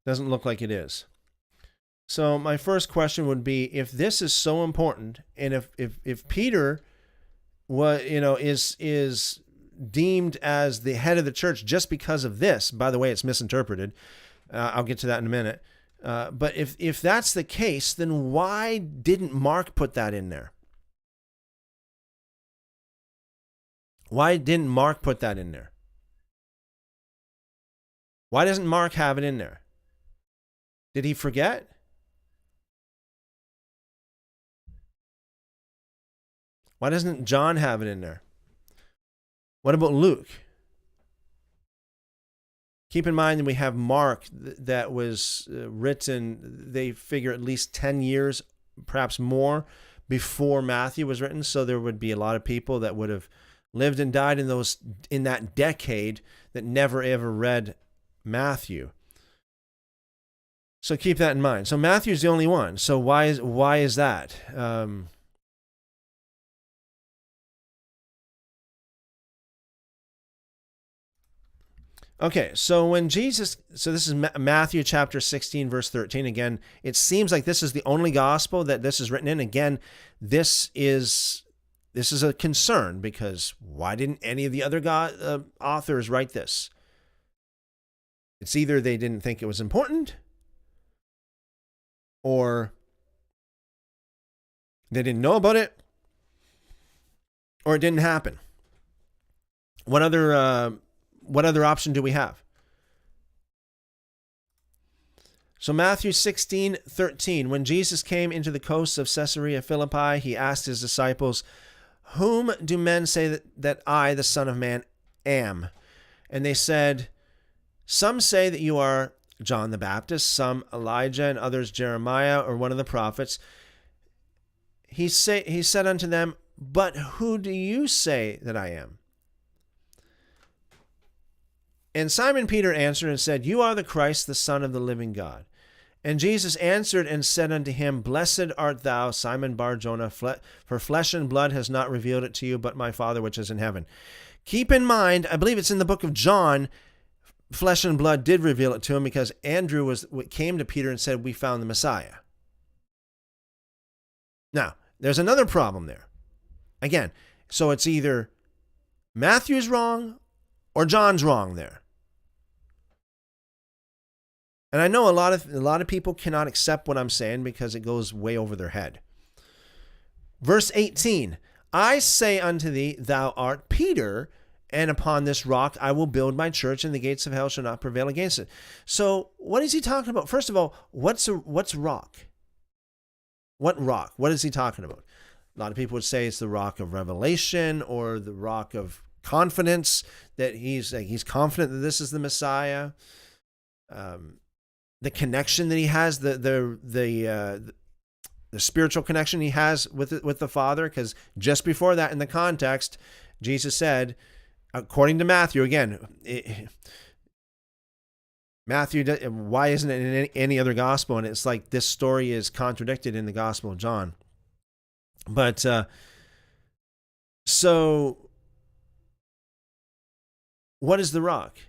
Doesn't look like it is. So my first question would be, if this is so important, and if Peter is deemed as the head of the church just because of this, by the way, it's misinterpreted. I'll get to that in a minute. But if that's the case, then why didn't Mark put that in there? Why didn't Mark put that in there? Why doesn't Mark have it in there? Did he forget? Why doesn't John have it in there? What about Luke? Keep in mind that we have Mark that was written, they figure at least 10 years, perhaps more, before Matthew was written. So there would be a lot of people that would have lived and died in that decade that never ever read Matthew. So keep that in mind. So Matthew's the only one. So why is that? Okay, so this is Matthew chapter 16, verse 13. Again, it seems like this is the only gospel that this is written in. Again, this is a concern, because why didn't any of the other authors write this? It's either they didn't think it was important, or they didn't know about it, or it didn't happen. What other what other option do we have? So Matthew 16:13, when Jesus came into the coasts of Caesarea Philippi, he asked his disciples, "Whom do men say that I, the Son of Man, am?" And they said, "Some say that you are John the Baptist, some Elijah, and others Jeremiah or one of the prophets." He said unto them, "But who do you say that I am?" And Simon Peter answered and said, "You are the Christ, the Son of the living God." And Jesus answered and said unto him, "Blessed art thou, Simon Bar-Jonah, for flesh and blood has not revealed it to you, but my Father which is in heaven." Keep in mind, I believe it's in the book of John, flesh and blood did reveal it to him, because Andrew came to Peter and said, "We found the Messiah." Now, there's another problem there. Again, so it's either Matthew's wrong or John's wrong there. And I know a lot of people cannot accept what I'm saying because it goes way over their head. Verse 18, "I say unto thee, thou art Peter, and upon this rock I will build my church, and the gates of hell shall not prevail against it." So what is he talking about? First of all, what's rock? What rock? What is he talking about? A lot of people would say it's the rock of revelation or the rock of confidence, that he's confident that this is the Messiah. The connection that he has, the spiritual connection he has with the Father, because just before that in the context, Jesus said, according to Matthew, again, Matthew, why isn't it in any other gospel? And it's like this story is contradicted in the Gospel of John. But so what is the rock?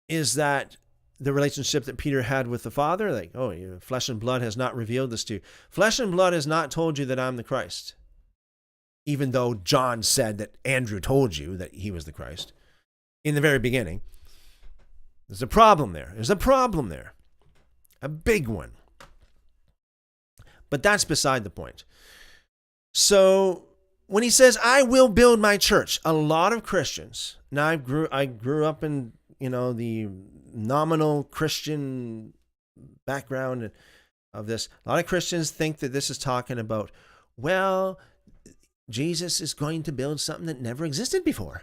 Is that the relationship that Peter had with the Father? Like, oh, flesh and blood has not revealed this to you. Flesh and blood has not told you that I'm the Christ. Even though John said that Andrew told you that he was the Christ in the very beginning. There's a problem there. A big one. But that's beside the point. So when he says, "I will build my church," a lot of Christians, now I grew up in, the nominal Christian background of this. A lot of Christians think that this is talking about, well, Jesus is going to build something that never existed before.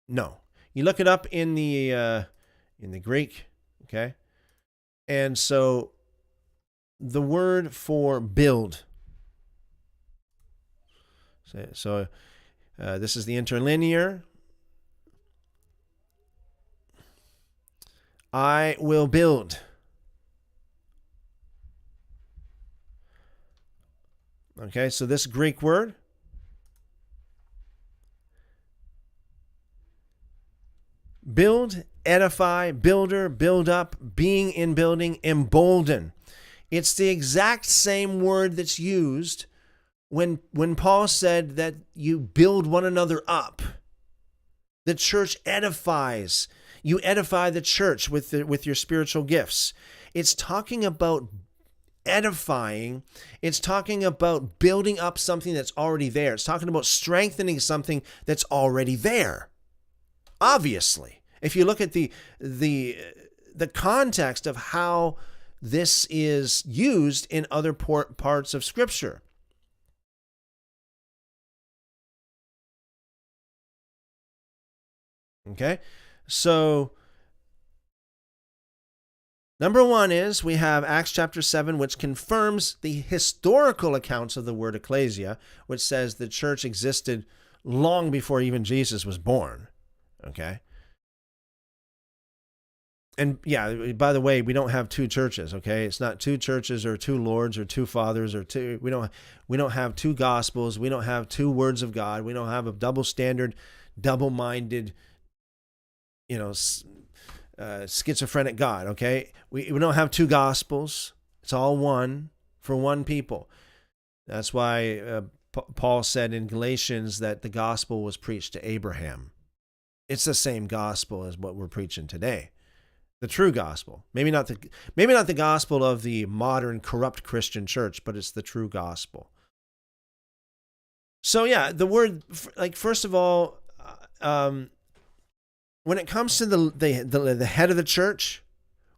No. You look it up in the Greek, okay? And so the word for build. So this is the interlinear. I will build. Okay, so this Greek word, build, edify, builder, build up, being in building, embolden. It's the exact same word that's used when Paul said that you build one another up. The church edifies. You edify the church with your spiritual gifts. It's talking about edifying. It's talking about building up something that's already there. It's talking about strengthening something that's already there. Obviously, if you look at the context of how this is used in other parts of Scripture. Okay, so number one is we have Acts chapter 7, which confirms the historical accounts of the word ecclesia, which says the church existed long before even Jesus was born. Okay. And yeah, by the way, we don't have two churches, okay? It's not two churches or two lords or two fathers or we don't have two gospels. We don't have two words of God. We don't have a double standard, double-minded, schizophrenic God, okay? We don't have two gospels. It's all one for one people. That's why Paul said in Galatians that the gospel was preached to Abraham. It's the same gospel as what we're preaching today. The true gospel. Maybe not the gospel of the modern corrupt Christian church, but it's the true gospel. So yeah, the word, like, first of all, when it comes to the head of the church,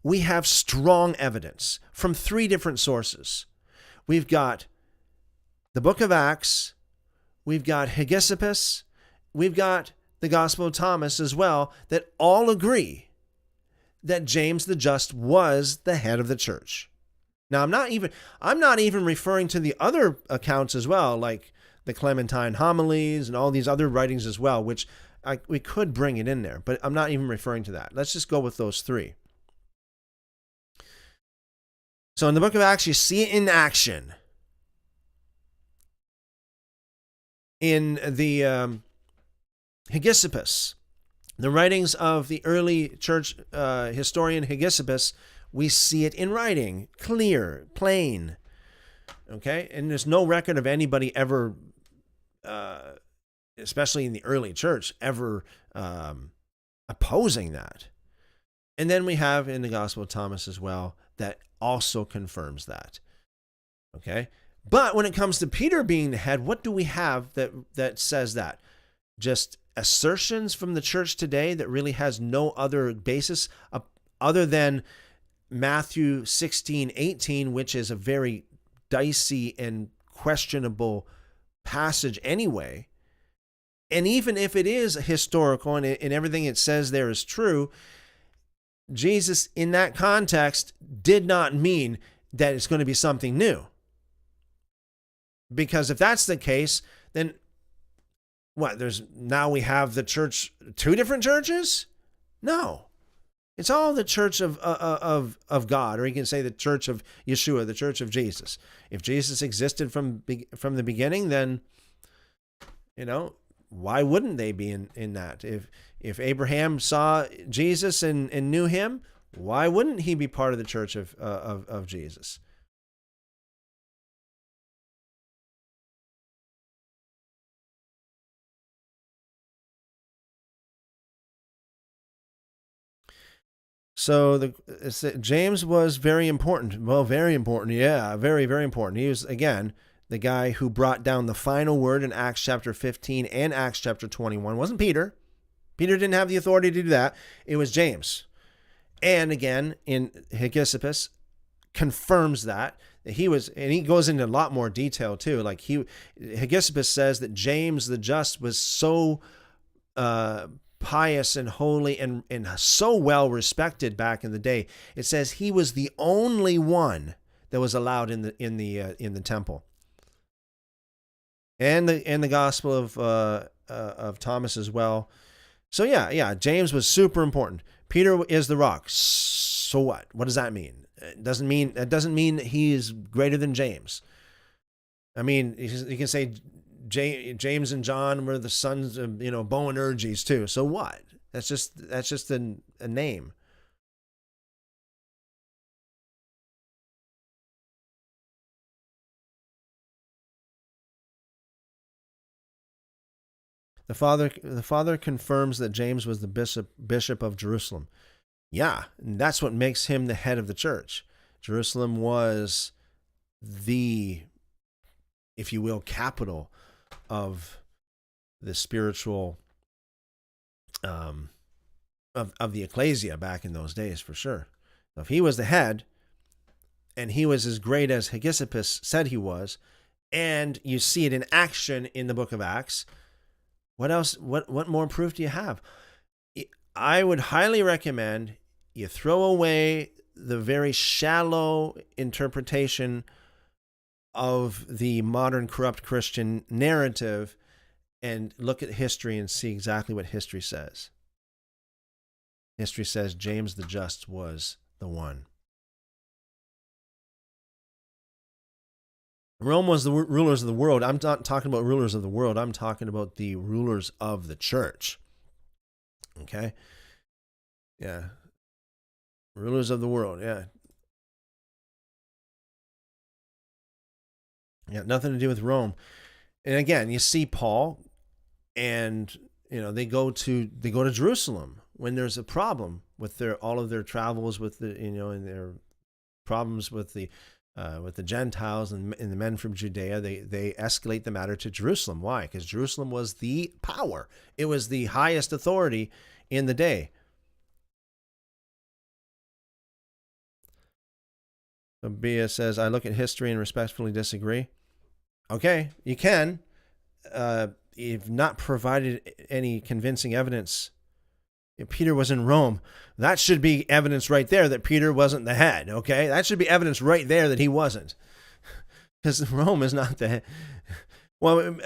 we have strong evidence from three different sources. We've got the book of Acts, we've got Hegesippus, we've got the Gospel of Thomas as well, that all agree that James the Just was the head of the church. Now, I'm not even referring to the other accounts as well, like the Clementine homilies and all these other writings as well, which we could bring it in there, but I'm not even referring to that. Let's just go with those three. So in the book of Acts, you see it in action. In the Hegesippus, the writings of the early church historian Hegesippus, we see it in writing, clear, plain. Okay? And there's no record of anybody ever, especially in the early church, ever opposing that. And then we have in the Gospel of Thomas as well, that also confirms that. Okay? But when it comes to Peter being the head, what do we have that says that? Just assertions from the church today that really has no other basis other than Matthew 16:18, which is a very dicey and questionable passage anyway. And even if it is historical and everything it says there is true, Jesus in that context did not mean that it's going to be something new. Because if that's the case, then what? Now we have the church, two different churches? No. It's all the church of God, or you can say the church of Yeshua, the church of Jesus. If Jesus existed from the beginning, then, why wouldn't they be in that? If Abraham saw Jesus and knew him, why wouldn't he be part of the church of Jesus? So James was very important. Well, very important. Yeah, very, very important. He was, again, the guy who brought down the final word in Acts chapter 15 and Acts chapter 21. It wasn't Peter. Peter didn't have the authority to do that. It was James. And again, in Hegesippus, confirms that he was, and he goes into a lot more detail too. Like Hegesippus says that James the Just was so pious and holy and so well respected back in the day. It says he was the only one that was allowed in the temple. And the Gospel of Thomas as well. So yeah, James was super important. Peter is the rock. So what? What does that mean? It doesn't mean he is greater than James. I mean, you can say James and John were the sons of, Boanerges too. So what? That's just a name. The father confirms that James was the bishop of Jerusalem. Yeah, and that's what makes him the head of the church. Jerusalem was the, if you will, capital of the spiritual of the ecclesia back in those days, for sure. So if he was the head, and he was as great as Hegesippus said he was, and you see it in action in the book of Acts, what else? What more proof do you have? I would highly recommend you throw away the very shallow interpretation of the modern corrupt Christian narrative and look at history and see exactly what history says. History says James the Just was the one. Rome was the rulers of the world. I'm not talking about rulers of the world. I'm talking about the rulers of the church. Okay? Yeah. Rulers of the world, yeah. Yeah, nothing to do with Rome. And again, you see Paul, and they go to Jerusalem when there's a problem with all of their travels with the and their problems with the with the Gentiles and the men from Judea. They escalate the matter to Jerusalem. Why? Because Jerusalem was the power. It was the highest authority in the day. So Bia says, I look at history and respectfully disagree. Okay, you can. You've not provided any convincing evidence. If Peter was in Rome, that should be evidence right there that Peter wasn't the head, okay? That should be evidence right there that he wasn't. Because Rome is not the head. Well,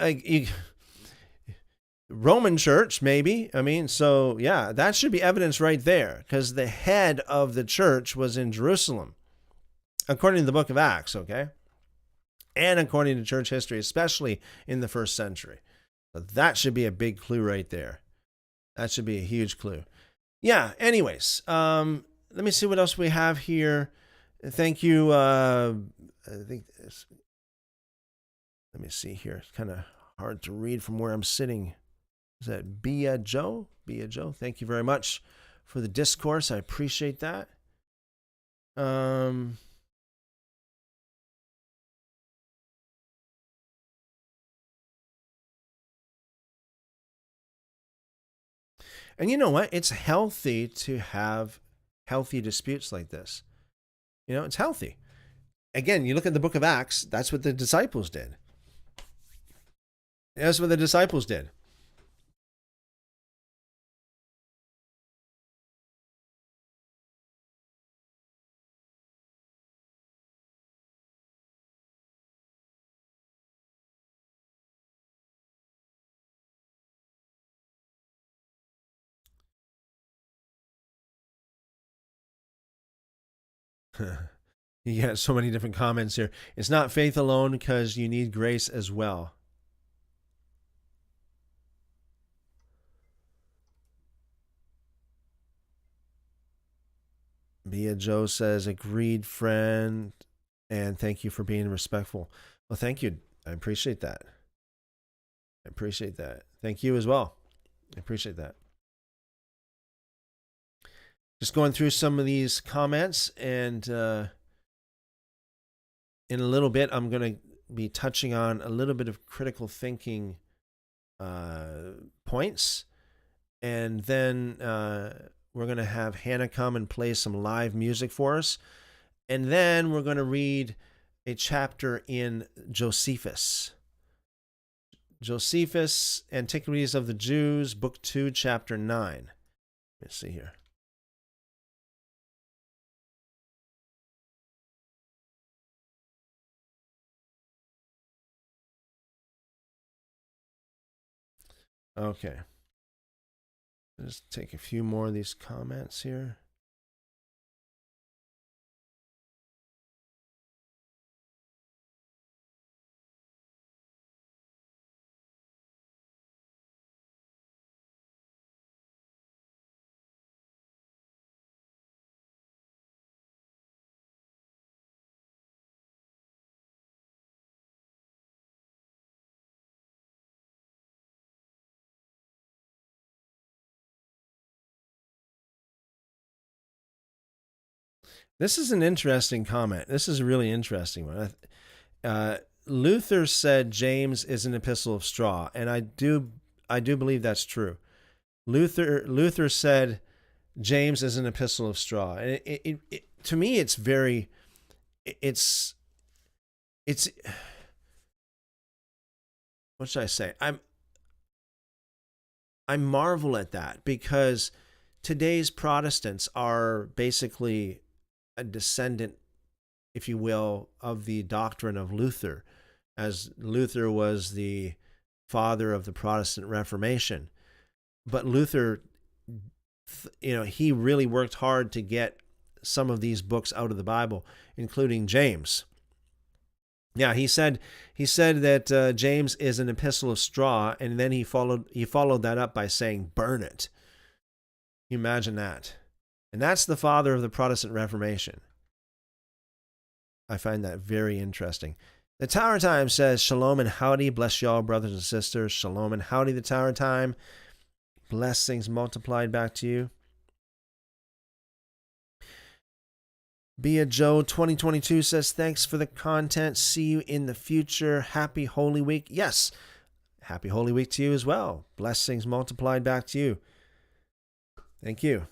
Roman church, maybe. I mean, so yeah, that should be evidence right there, because the head of the church was in Jerusalem, according to the book of Acts, okay? And according to church history, especially in the first century. So that should be a big clue right there. That should be a huge clue. Yeah, anyways, let me see what else we have here. Thank you. I think this, let me see here. It's kind of hard to read from where I'm sitting. Is that Bia Joe? Bia Joe, thank you very much for the discourse. I appreciate that. And you know what? It's healthy to have healthy disputes like this. You know, it's healthy. Again, you look at the book of Acts, that's what the disciples did. That's what the disciples did. You got so many different comments here. It's not faith alone because you need grace as well. Bia Joe says, agreed, friend, and thank you for being respectful. Well, thank you. I appreciate that. I appreciate that. Thank you as well. I appreciate that. Just going through some of these comments, and in a little bit, I'm going to be touching on a little bit of critical thinking points. And then we're going to have Hannah come and play some live music for us. And then we're going to read a chapter in Josephus. Josephus, Antiquities of the Jews, Book 2, Chapter 9. Let's see here. Okay. Just take a few more of these comments here. This is an interesting comment. This is a really interesting one. Luther said James is an epistle of straw, and I do believe that's true. Luther said James is an epistle of straw, and it to me it's very it's what should I say? I marvel at that, because today's Protestants are basically a descendant, if you will, of the doctrine of Luther, as Luther was the father of the Protestant Reformation. But Luther, he really worked hard to get some of these books out of the Bible, including James. Yeah, he said that James is an epistle of straw, and then he followed that up by saying, burn it. Can you imagine that? And that's the father of the Protestant Reformation. I find that very interesting. The Tower Time says, shalom and howdy. Bless y'all, brothers and sisters. Shalom and howdy, the Tower Time. Blessings multiplied back to you. Be a Joe 2022 says, thanks for the content. See you in the future. Happy Holy Week. Yes. Happy Holy Week to you as well. Blessings multiplied back to you. Thank you.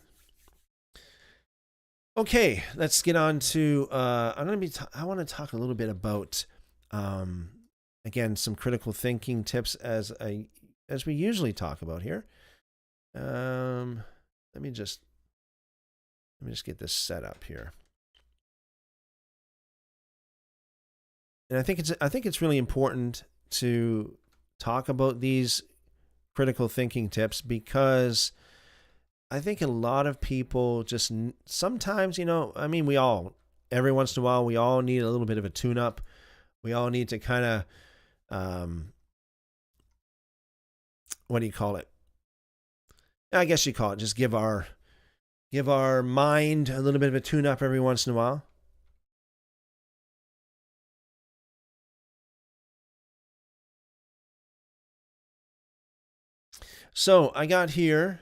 Okay, let's get on to. I want to talk a little bit about, again, some critical thinking tips as we usually talk about here. Let me just get this set up here. And I think it's really important to talk about these critical thinking tips, because I think a lot of people just sometimes, every once in a while, we all need a little bit of a tune-up. We all need to kind of, what do you call it? I guess you call it just give our mind a little bit of a tune-up every once in a while. So I got here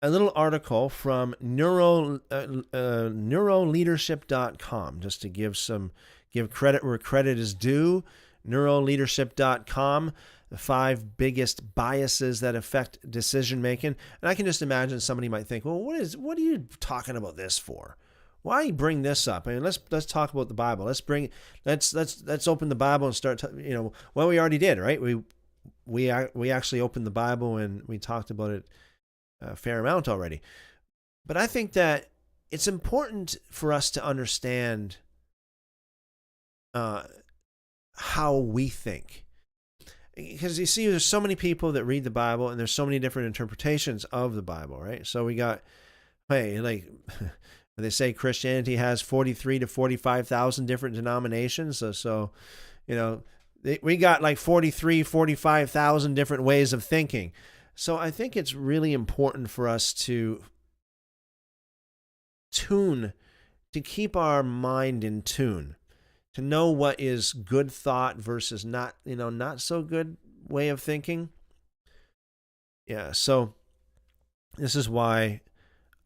a little article from neuroleadership.com, just to give credit where credit is due. Neuroleadership.com, the 5 biggest biases that affect decision making. And I can just imagine somebody might think, well, what are you talking about this for? Why bring this up? I mean, let's talk about the Bible. Let's open the Bible and start. Well, we already did, right? We actually opened the Bible and we talked about it a fair amount already. But I think that it's important for us to understand how we think. Because you see, there's so many people that read the Bible and there's so many different interpretations of the Bible, right? So we got, they say Christianity has 43 to 45,000 different denominations. So we got like 45,000 different ways of thinking. So I think it's really important for us to keep our mind in tune, to know what is good thought versus not so good way of thinking. Yeah, so this is why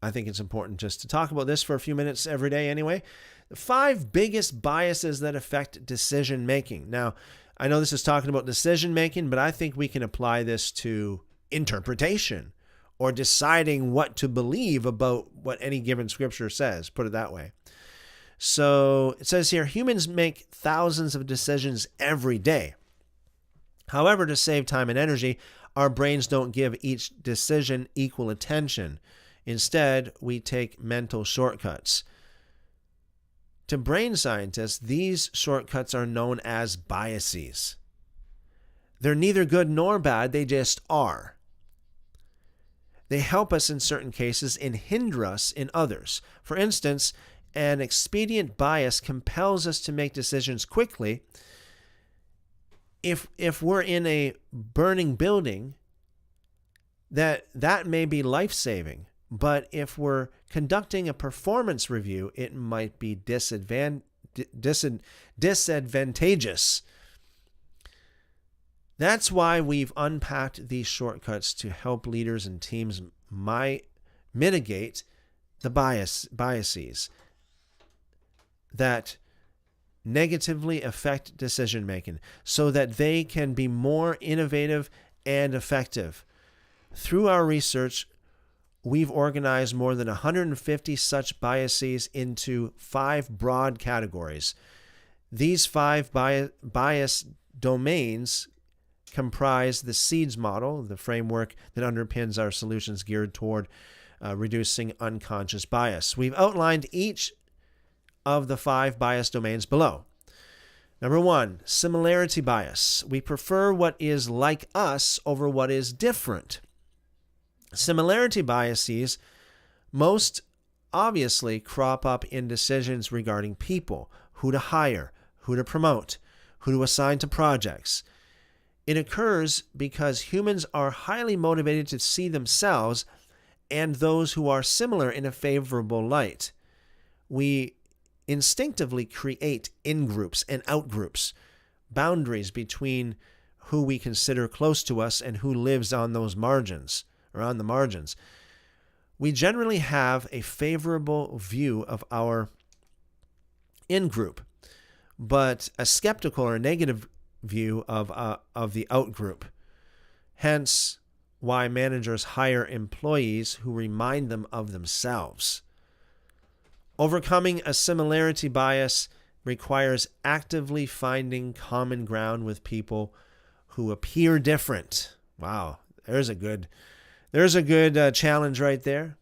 I think it's important just to talk about this for a few minutes every day anyway. The 5 biggest biases that affect decision making. Now, I know this is talking about decision making, but I think we can apply this to interpretation or deciding what to believe about what any given scripture says, put it that way. So it says here, humans make thousands of decisions every day. However, to save time and energy, our brains don't give each decision equal attention. Instead, we take mental shortcuts. To brain scientists, these shortcuts are known as biases. They're neither good nor bad, they just are. They help us in certain cases and hinder us in others. For instance, an expedient bias compels us to make decisions quickly. If we're in a burning building, that may be life-saving. But if we're conducting a performance review, it might be disadvantageous. That's why we've unpacked these shortcuts to help leaders and teams mitigate the biases that negatively affect decision making, so that they can be more innovative and effective. Through our research, we've organized more than 150 such biases into 5 broad categories. These 5 bias domains comprise the SEEDS model, the framework that underpins our solutions geared toward reducing unconscious bias. We've outlined each of the 5 bias domains below. Number 1, similarity bias. We prefer what is like us over what is different. Similarity biases most obviously crop up in decisions regarding people, who to hire, who to promote, who to assign to projects. It occurs because humans are highly motivated to see themselves and those who are similar in a favorable light. We instinctively create in-groups and out-groups, boundaries between who we consider close to us and who lives on those margins, or on the margins. We generally have a favorable view of our in-group, but a skeptical or negative view of the out-group. Hence, why managers hire employees who remind them of themselves. Overcoming a similarity bias requires actively finding common ground with people who appear different. Wow, there's a good challenge right there.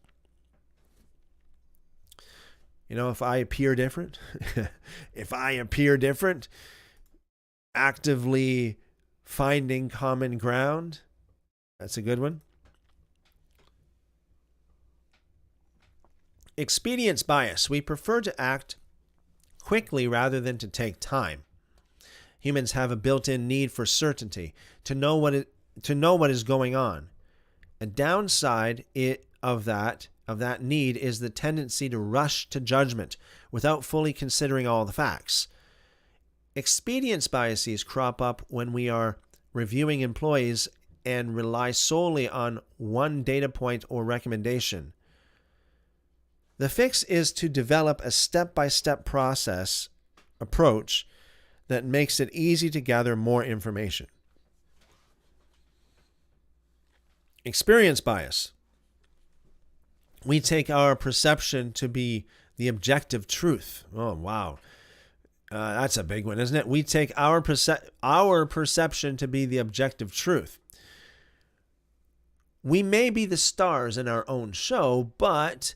You know, if I appear different, actively finding common ground, that's a good one. Expedience bias. We prefer to act quickly rather than to take time. Humans have a built-in need for certainty, to know what is going on. A downside of that need is the tendency to rush to judgment without fully considering all the facts. Expedience biases crop up when we are reviewing employees and rely solely on one data point or recommendation. The fix is to develop a step-by-step approach that makes it easy to gather more information. Experience bias. We take our perception to be the objective truth. Oh, wow. That's a big one, isn't it? We take our perception to be the objective truth. We may be the stars in our own show, but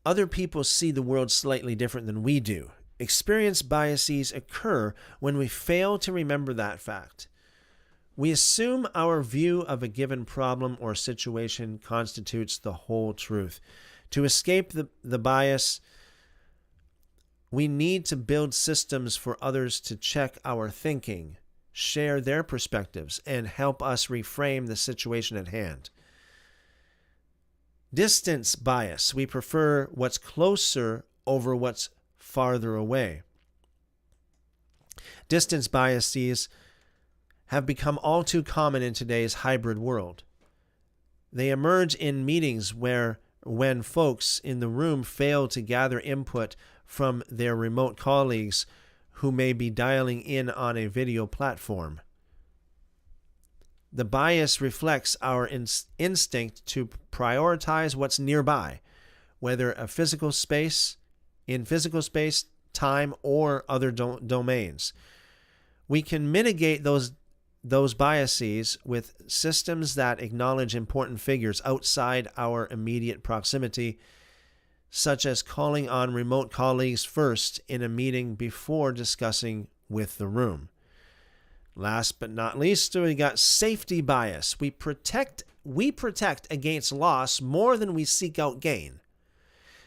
other people see the world slightly different than we do. Experience biases occur when we fail to remember that fact. We assume our view of a given problem or situation constitutes the whole truth. To escape the bias, we need to build systems for others to check our thinking, share their perspectives, and help us reframe the situation at hand. Distance bias. We prefer what's closer over what's farther away. Distance biases have become all too common in today's hybrid world. They emerge in meetings when folks in the room fail to gather input from their remote colleagues who may be dialing in on a video platform. The bias reflects our instinct to prioritize what's nearby, whether in physical space, time, or other domains. We can mitigate those biases with systems that acknowledge important figures outside our immediate proximity, such as calling on remote colleagues first in a meeting before discussing with the room. Last but not least, we got safety bias. We protect against loss more than we seek out gain.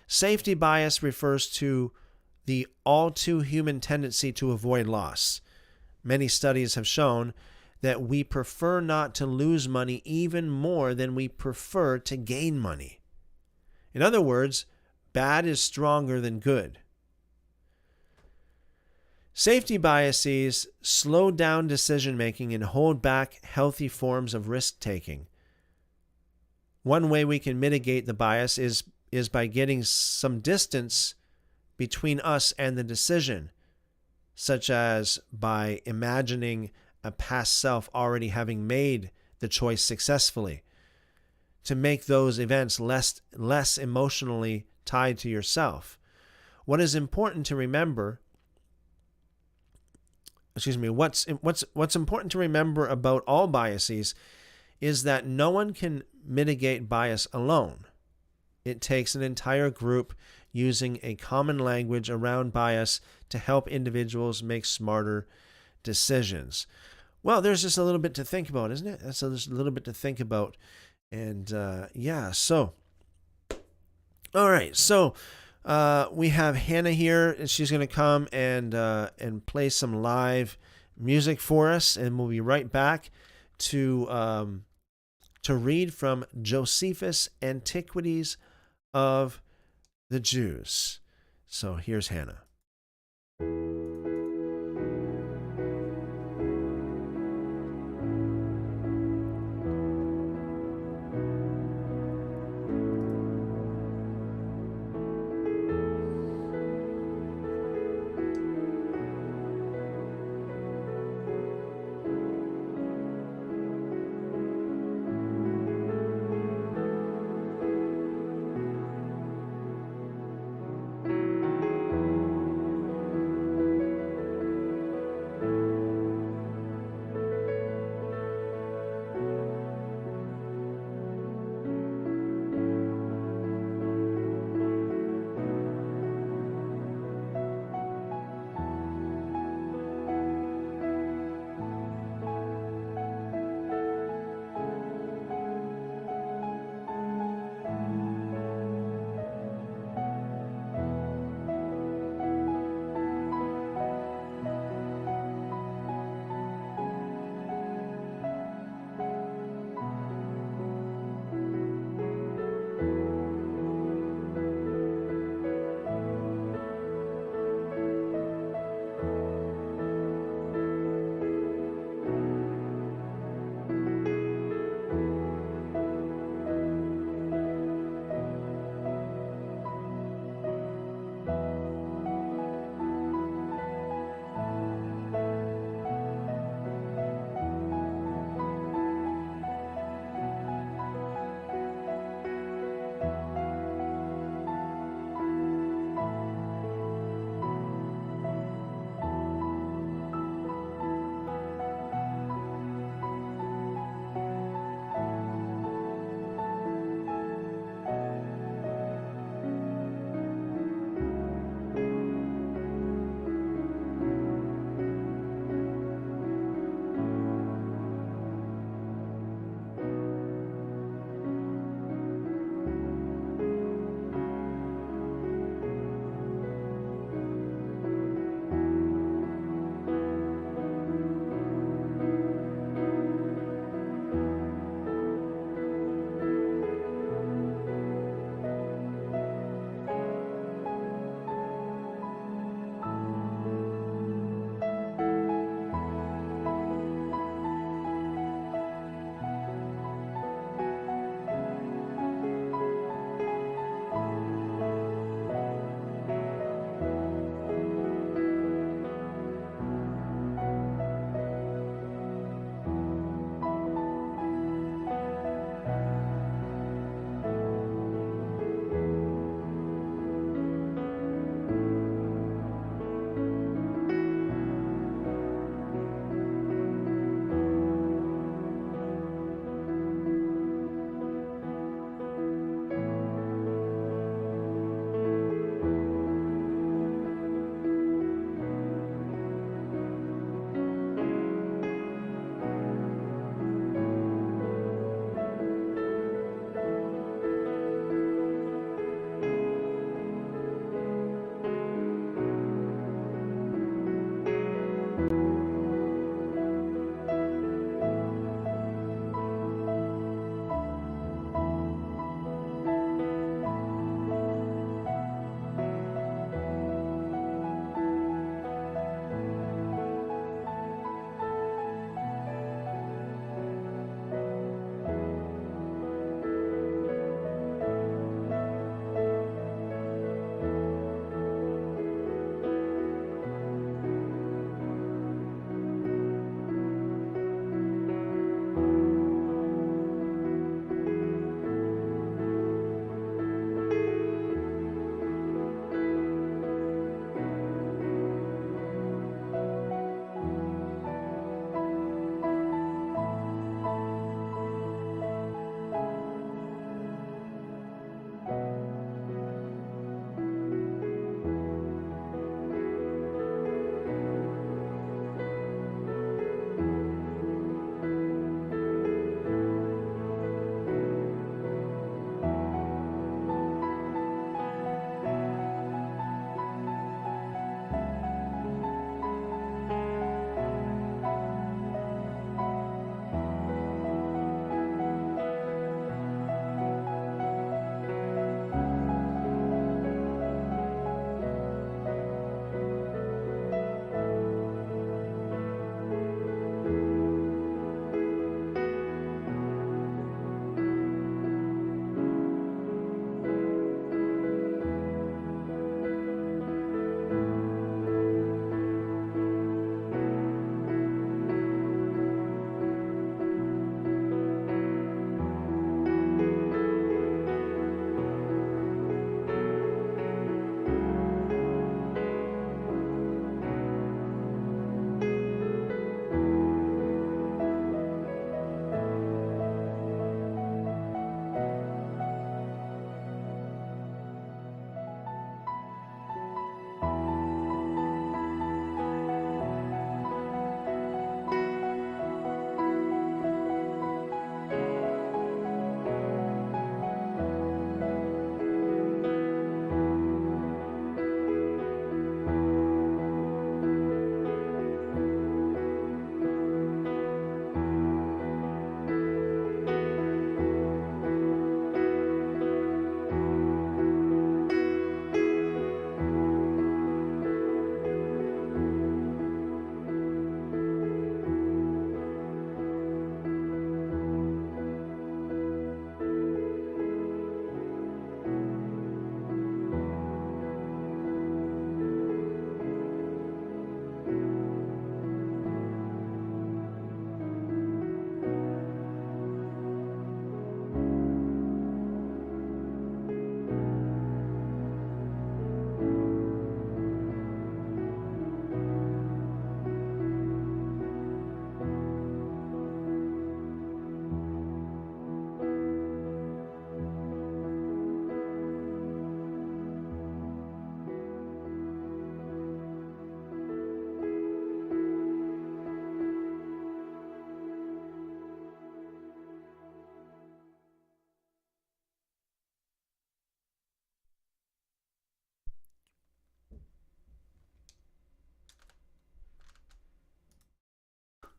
Safety bias refers to the all too human tendency to avoid loss. Many studies have shown that we prefer not to lose money even more than we prefer to gain money. In other words, bad is stronger than good. Safety biases slow down decision-making and hold back healthy forms of risk-taking. One way we can mitigate the bias is by getting some distance between us and the decision, such as by imagining a past self already having made the choice successfully, to make those events less emotionally tied to yourself. What's important to remember about all biases is that no one can mitigate bias alone. It takes an entire group using a common language around bias to help individuals make smarter decisions. Well, there's just a little bit to think about, isn't it? That's just a little bit to think about. And so, all right. So we have Hannah here, and she's going to come and play some live music for us, and we'll be right back to read from Josephus' Antiquities of the Jews. So here's Hannah.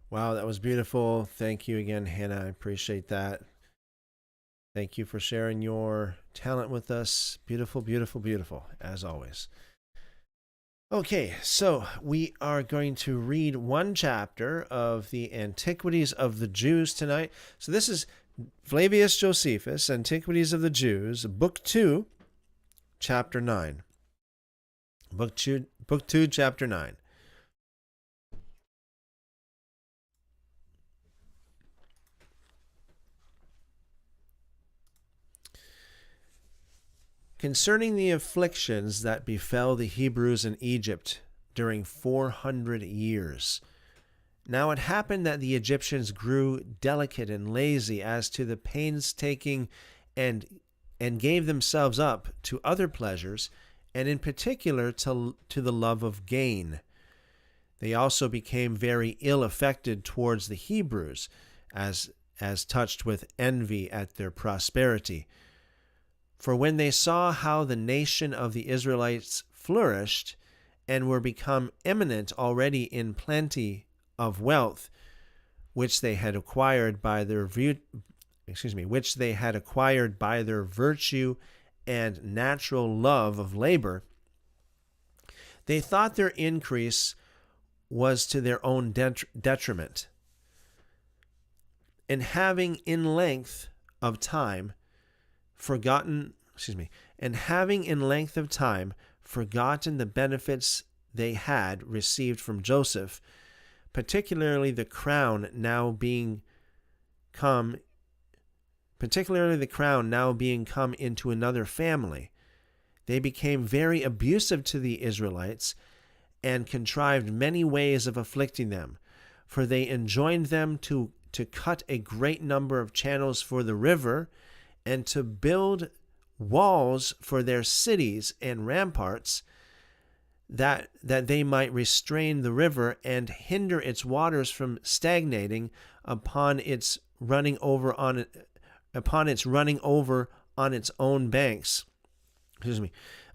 Wow, that was beautiful. Thank you again, Hannah. I appreciate that. Thank you for sharing your talent with us. Beautiful, beautiful, beautiful, as always. Okay, so we are going to read one chapter of the Antiquities of the Jews tonight. So this is Flavius Josephus, Antiquities of the Jews, Book 2, Chapter 9. Book 2, Chapter 9. Concerning the afflictions that befell the Hebrews in Egypt during 400 years. Now it happened that the Egyptians grew delicate and lazy as to the painstaking and gave themselves up to other pleasures, and in particular to the love of gain. They also became very ill affected towards the Hebrews, as touched with envy at their prosperity. For when they saw how the nation of the Israelites flourished and were become eminent already in plenty of wealth, which they had acquired by their virtue and natural love of labor, they thought their increase was to their own detriment. And having in length of time forgotten the benefits they had received from Joseph, particularly the crown now being come into another family, they became very abusive to the Israelites and contrived many ways of afflicting them, for they enjoined them to cut a great number of channels for the river, and to build walls for their cities and ramparts, that they might restrain the river and hinder its waters from stagnating upon its running over on its own banks.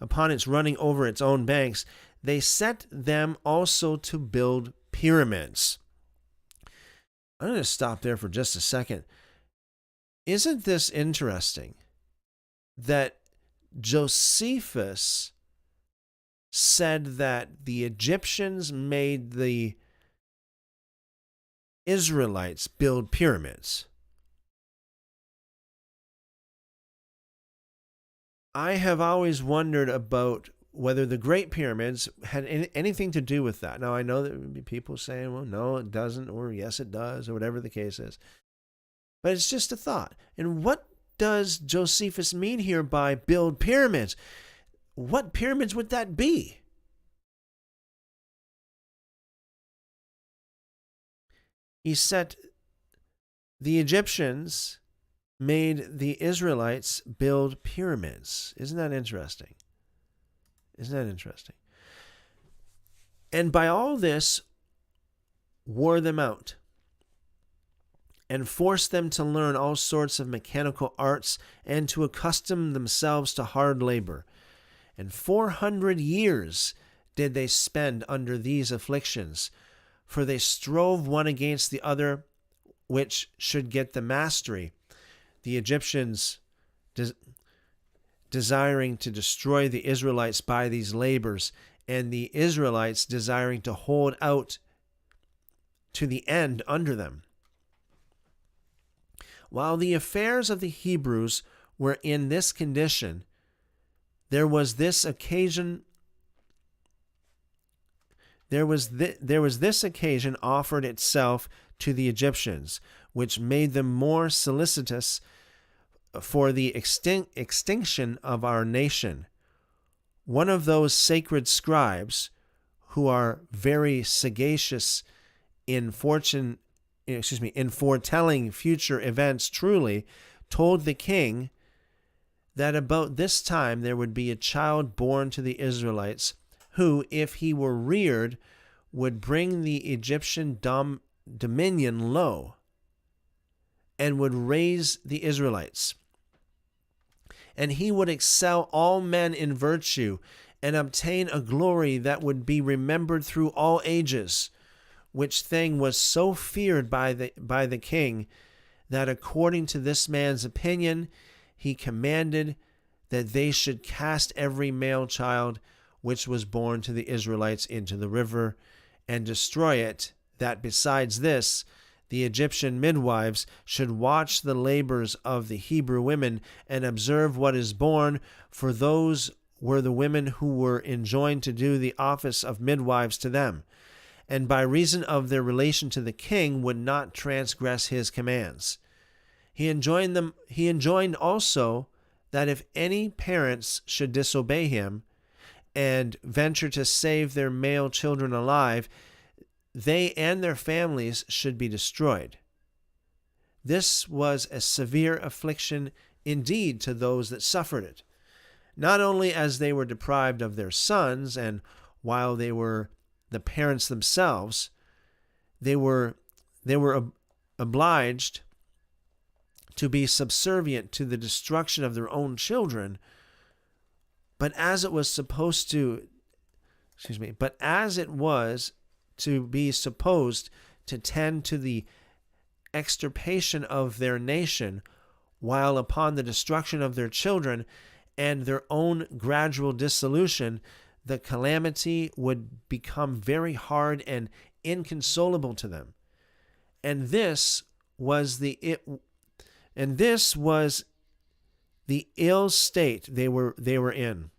Upon its running over its own banks, they set them also to build pyramids. I'm going to stop there for just a second. Isn't this interesting that Josephus said that the Egyptians made the Israelites build pyramids? I have always wondered about whether the Great Pyramids had anything to do with that. Now, I know there would be people saying, well, no, it doesn't, or yes, it does, or whatever the case is. But it's just a thought. And what does Josephus mean here by build pyramids? What pyramids would that be? He said the Egyptians made the Israelites build pyramids. Isn't that interesting? And by all this, wore them out and forced them to learn all sorts of mechanical arts and to accustom themselves to hard labor. And 400 years did they spend under these afflictions, for they strove one against the other, which should get the mastery. The Egyptians desiring to destroy the Israelites by these labors, and the Israelites desiring to hold out to the end under them. While the affairs of the Hebrews were in this condition, there was this occasion offered itself to the Egyptians, which made them more solicitous for the extinction of our nation. One of those sacred scribes, who are very sagacious in foretelling future events truly, told the king that about this time there would be a child born to the Israelites, who, if he were reared, would bring the Egyptian dominion low and would raise the Israelites. And he would excel all men in virtue and obtain a glory that would be remembered through all ages. which thing was so feared by the king that according to this man's opinion, he commanded that they should cast every male child which was born to the Israelites into the river and destroy it, that besides this, the Egyptian midwives should watch the labors of the Hebrew women and observe what is born, for those were the women who were enjoined to do the office of midwives to them, and by reason of their relation to the king would not transgress his commands. He enjoined also that if any parents should disobey him and venture to save their male children alive, they and their families should be destroyed. This was a severe affliction indeed to those that suffered it, not only as they were deprived of their sons, and while they were the parents themselves, they were obliged to be subservient to the destruction of their own children, but as it was supposed to be supposed to tend to the extirpation of their nation, while upon the destruction of their children and their own gradual dissolution, the calamity would become very hard and inconsolable to them. And this was the ill state they were in.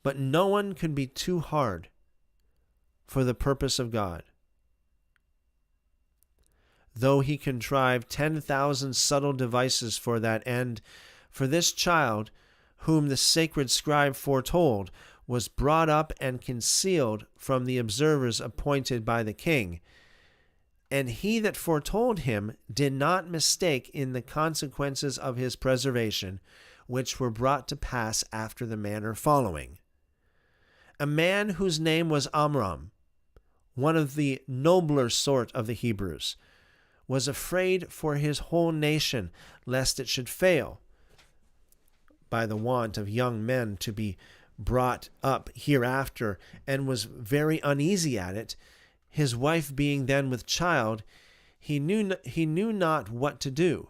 But no one could be too hard for the purpose of God, though he contrived 10,000 subtle devices for that end. For this child, whom the sacred scribe foretold, was brought up and concealed from the observers appointed by the king. And he that foretold him did not mistake in the consequences of his preservation, which were brought to pass after the manner following. A man whose name was Amram, one of the nobler sort of the Hebrews, was afraid for his whole nation, lest it should fail by the want of young men to be brought up hereafter, and was very uneasy at it. His wife being then with child, he knew not what to do.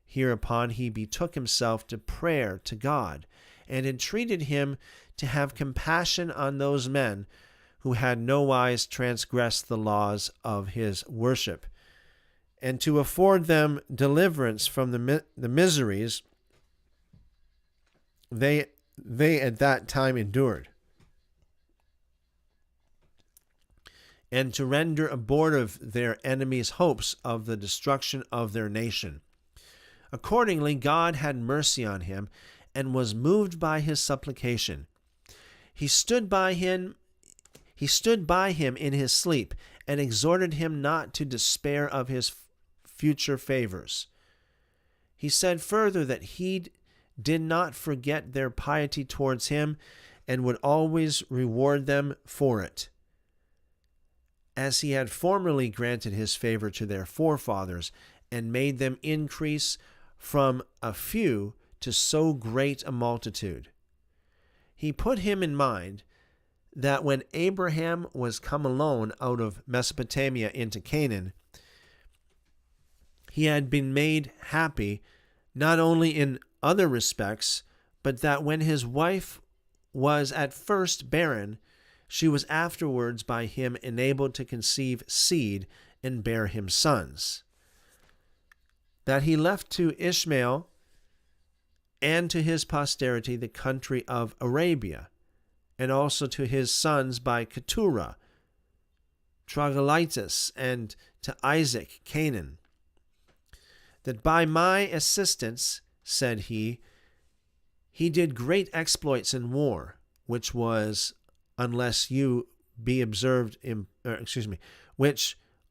Hereupon he betook himself to prayer to God, and entreated him to have compassion on those men who had nowise transgressed the laws of his worship, and to afford them deliverance from the miseries they at that time endured, and to render abortive their enemies' hopes of the destruction of their nation. Accordingly, God had mercy on him, and was moved by his supplication. He stood by him in his sleep, and exhorted him not to despair of his future favors. He said further that he did not forget their piety towards him, and would always reward them for it, as he had formerly granted his favor to their forefathers, and made them increase from a few to so great a multitude. He put him in mind that when Abraham was come alone out of Mesopotamia into Canaan, he had been made happy not only in other respects, but that when his wife was at first barren, she was afterwards by him enabled to conceive seed and bear him sons. That he left to Ishmael and to his posterity the country of Arabia, and also to his sons by Keturah, Troglodytis, and to Isaac, Canaan. That by my assistance, said he did great exploits in war, which was, unless you be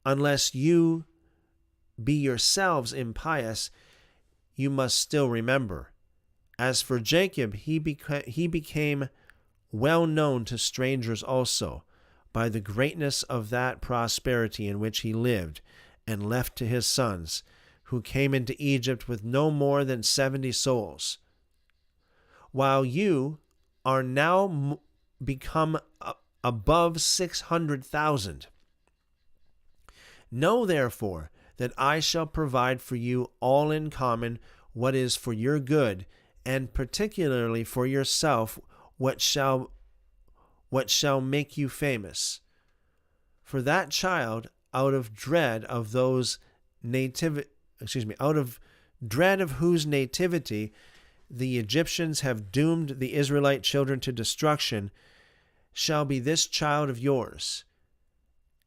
unless you be yourselves impious, you must still remember. As for Jacob, he became well known to strangers also, by the greatness of that prosperity in which he lived, and left to his sons, who came into Egypt with no more than 70 souls, while you are now become above 600,000. Know therefore that I shall provide for you all in common what is for your good, and particularly for yourself what shall make you famous. For that child, out of dread of whose nativity the Egyptians have doomed the Israelite children to destruction, shall be this child of yours,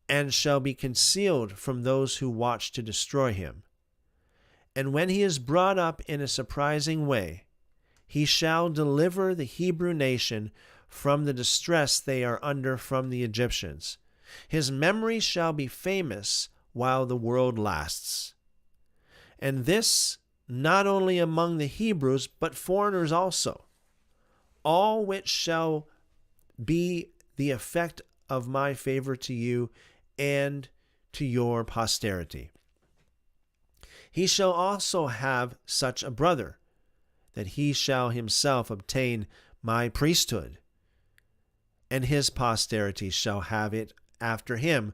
and shall be concealed from those who watch to destroy him. And when he is brought up in a surprising way, he shall deliver the Hebrew nation from the distress they are under from the Egyptians. His memory shall be famous while the world lasts. And this not only among the Hebrews, but foreigners also, all which shall be the effect of my favor to you and to your posterity. He shall also have such a brother, that he shall himself obtain my priesthood, and his posterity shall have it after him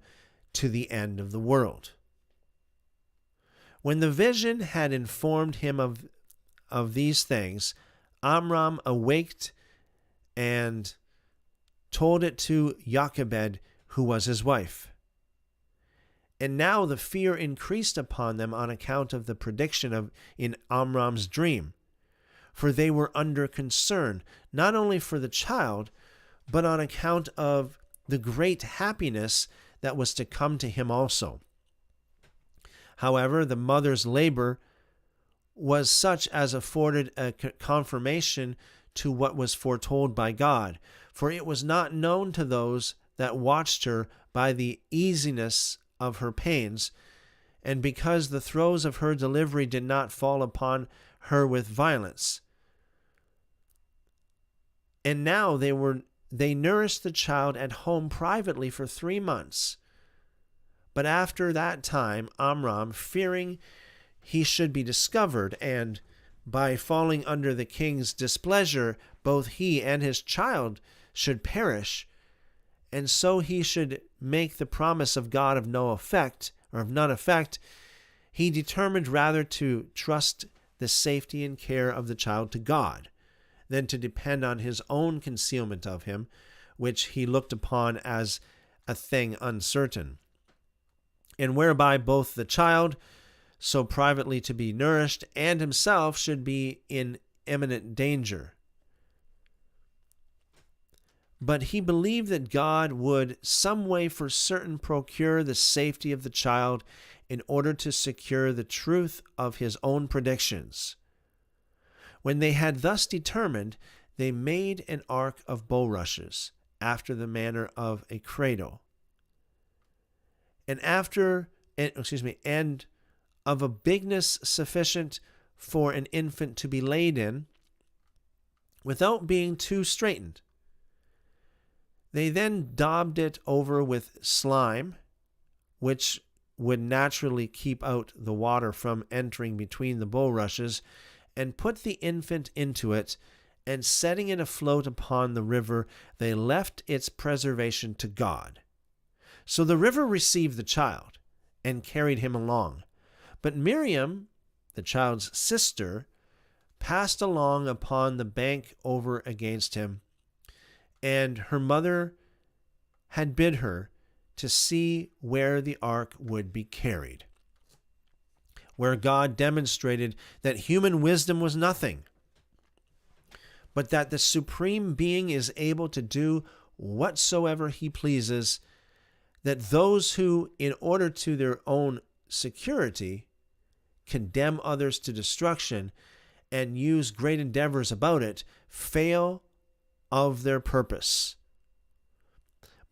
to the end of the world. When the vision had informed him of these things, Amram awaked and told it to Jochebed, who was his wife. And now the fear increased upon them on account of the prediction in Amram's dream, for they were under concern, not only for the child, but on account of the great happiness that was to come to him also. However, the mother's labor was such as afforded a confirmation to what was foretold by God, for it was not known to those that watched her by the easiness of her pains, and because the throes of her delivery did not fall upon her with violence. And now they nourished the child at home privately for 3 months. But after that time, Amram, fearing he should be discovered, and by falling under the king's displeasure, both he and his child should perish, and so he should make the promise of God of none effect, he determined rather to trust the safety and care of the child to God, than to depend on his own concealment of him, which he looked upon as a thing uncertain, and whereby both the child, so privately to be nourished, and himself should be in imminent danger. But he believed that God would some way for certain procure the safety of the child in order to secure the truth of his own predictions. When they had thus determined, they made an ark of bulrushes, after the manner of a cradle, and of a bigness sufficient for an infant to be laid in, without being too straitened. They then daubed it over with slime, which would naturally keep out the water from entering between the bulrushes, and put the infant into it, and setting it afloat upon the river, they left its preservation to God. So the river received the child, and carried him along. But Miriam, the child's sister, passed along upon the bank over against him, and her mother had bid her to see where the ark would be carried, where God demonstrated that human wisdom was nothing, but that the Supreme Being is able to do whatsoever he pleases, that those who, in order to their own security, condemn others to destruction and use great endeavors about it, fail of their purpose,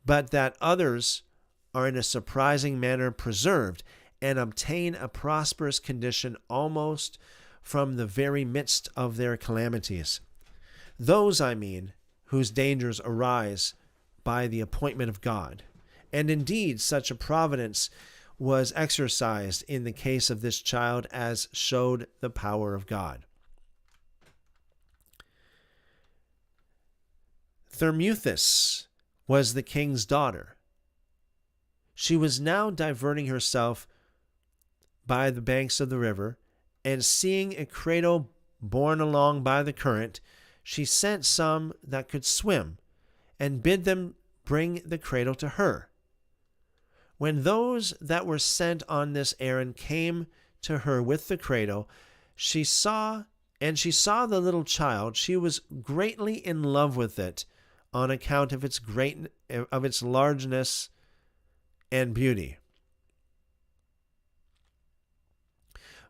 but that others are in a surprising manner preserved and obtain a prosperous condition almost from the very midst of their calamities. Those, I mean, whose dangers arise by the appointment of God. And indeed, such a providence was exercised in the case of this child as showed the power of God. Thermuthis was the king's daughter. She was now diverting herself by the banks of the river, and seeing a cradle borne along by the current, she sent some that could swim, and bid them bring the cradle to her. When those that were sent on this errand came to her with the cradle, she saw the little child. She was greatly in love with it on account of its largeness and beauty.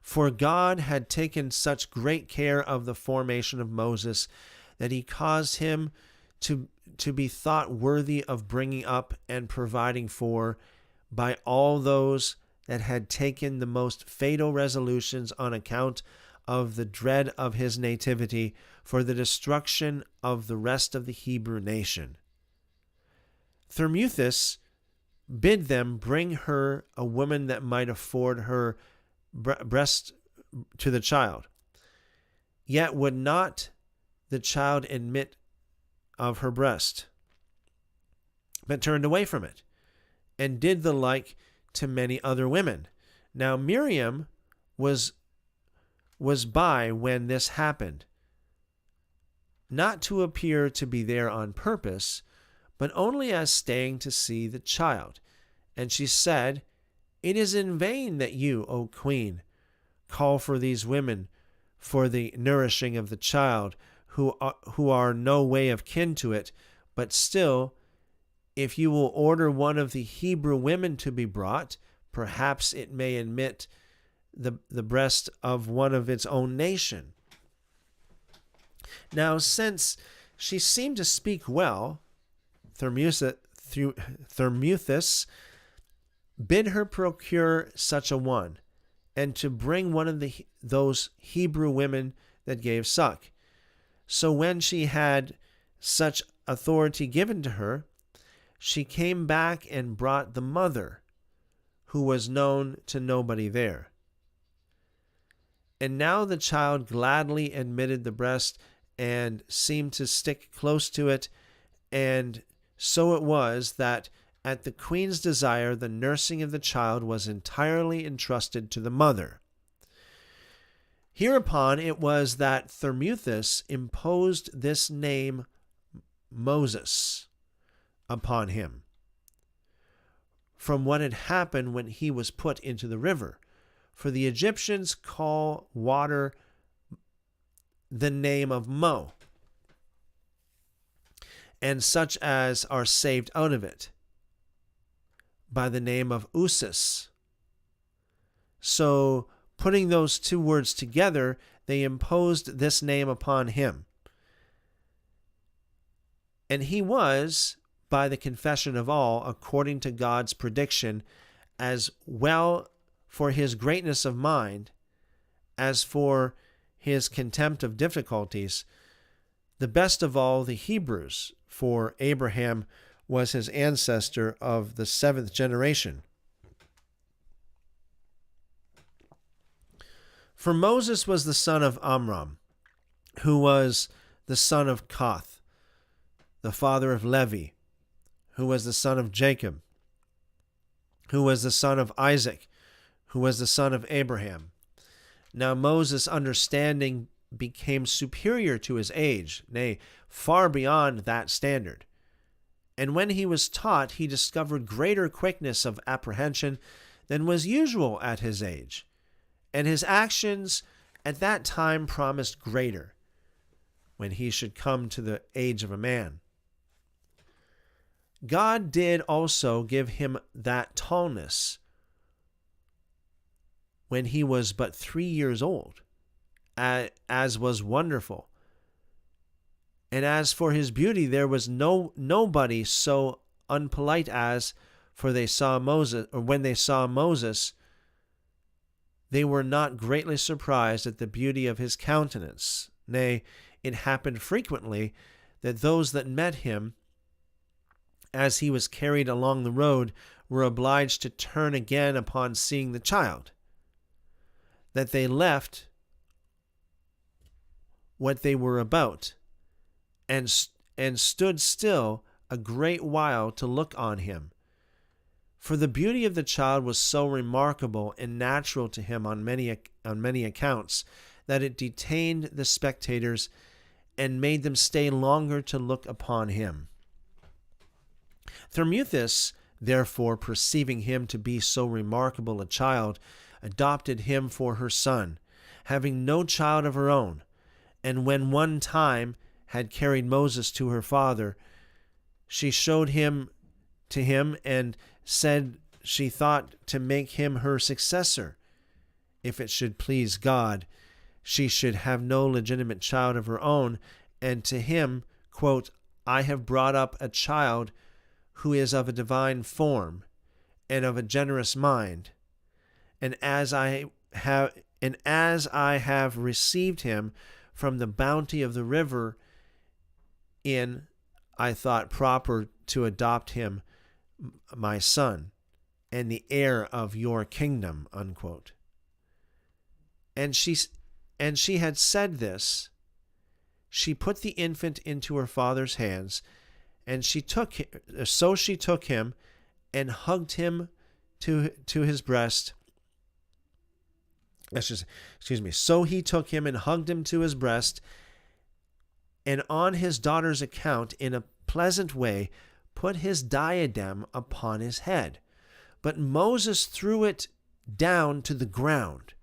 For God had taken such great care of the formation of Moses that he caused him to be thought worthy of bringing up and providing for by all those that had taken the most fatal resolutions on account of the dread of his nativity for the destruction of the rest of the Hebrew nation. Thermuthis bid them bring her a woman that might afford her breast to the child, yet would not the child admit of her breast, but turned away from it, and did the like to many other women. Now Miriam was by when this happened, not to appear to be there on purpose, but only as staying to see the child. And she said, It is in vain that you, O queen, call for these women for the nourishing of the child, who are no way of kin to it, but still, if you will order one of the Hebrew women to be brought, perhaps it may admit the breast of one of its own nation. Now, since she seemed to speak well, Thermuthis bid her procure such a one, and to bring one of those Hebrew women that gave suck. So when she had such authority given to her, she came back and brought the mother, who was known to nobody there. And now the child gladly admitted the breast and seemed to stick close to it, and so it was that at the queen's desire the nursing of the child was entirely entrusted to the mother. Hereupon it was that Thermuthis imposed this name Moses upon him, from what had happened when he was put into the river. For the Egyptians call water the name of Mo, and such as are saved out of it by the name of Usis. So, putting those two words together, they imposed this name upon him. And he was, by the confession of all, according to God's prediction, as well for his greatness of mind as for his contempt of difficulties, the best of all the Hebrews, for Abraham was his ancestor of the 7th generation. For Moses was the son of Amram, who was the son of Koth, the father of Levi, who was the son of Jacob, who was the son of Isaac, who was the son of Abraham. Now Moses' understanding became superior to his age, nay, far beyond that standard. And when he was taught, he discovered greater quickness of apprehension than was usual at his age. And his actions at that time promised greater, when he should come to the age of a man. God did also give him that tallness when he was but 3 years old, as was wonderful. And as for his beauty, there was nobody so unpolite as, for they saw Moses, or when they saw Moses, they were not greatly surprised at the beauty of his countenance. Nay, it happened frequently that those that met him as he was carried along the road were obliged to turn again upon seeing the child, that they left what they were about, and stood still a great while to look on him. For the beauty of the child was so remarkable and natural to him on many accounts that it detained the spectators and made them stay longer to look upon him. Thermuthis, therefore, perceiving him to be so remarkable a child, adopted him for her son, having no child of her own. And when one time had carried Moses to her father, she showed him to him and said she thought to make him her successor. If it should please God, she should have no legitimate child of her own, and to him, quote, I have brought up a child who is of a divine form and of a generous mind, and as I have received him from the bounty of the river I thought proper to adopt him my son and the heir of your kingdom, unquote. And she had said this. She put the infant into her father's hands, and she took him and hugged him to his breast. So he took him and hugged him to his breast, and on his daughter's account, in a pleasant way, put his diadem upon his head. But Moses threw it down to the ground,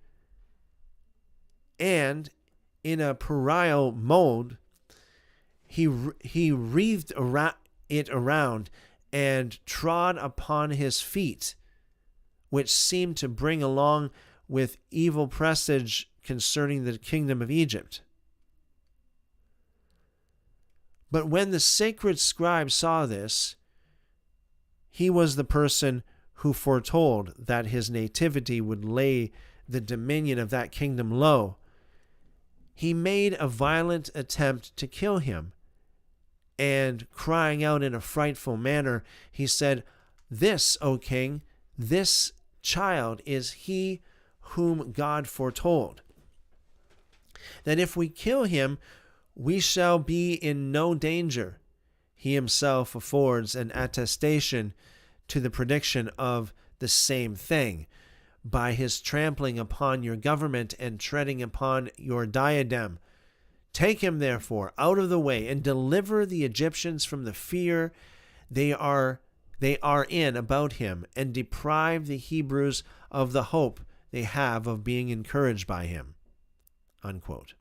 and in a puerile mode, he wreathed it around and trod upon his feet, which seemed to bring along with evil presage concerning the kingdom of Egypt. But when the sacred scribe saw this, he was the person who foretold that his nativity would lay the dominion of that kingdom low. He made a violent attempt to kill him, and crying out in a frightful manner, he said, This, O king, this child is he whom God foretold, that if we kill him, we shall be in no danger. He himself affords an attestation to the prediction of the same thing, by his trampling upon your government and treading upon your diadem. Take him, therefore, out of the way, and deliver the Egyptians from the fear they are in about him, and deprive the Hebrews of the hope they have of being encouraged by him. Unquote.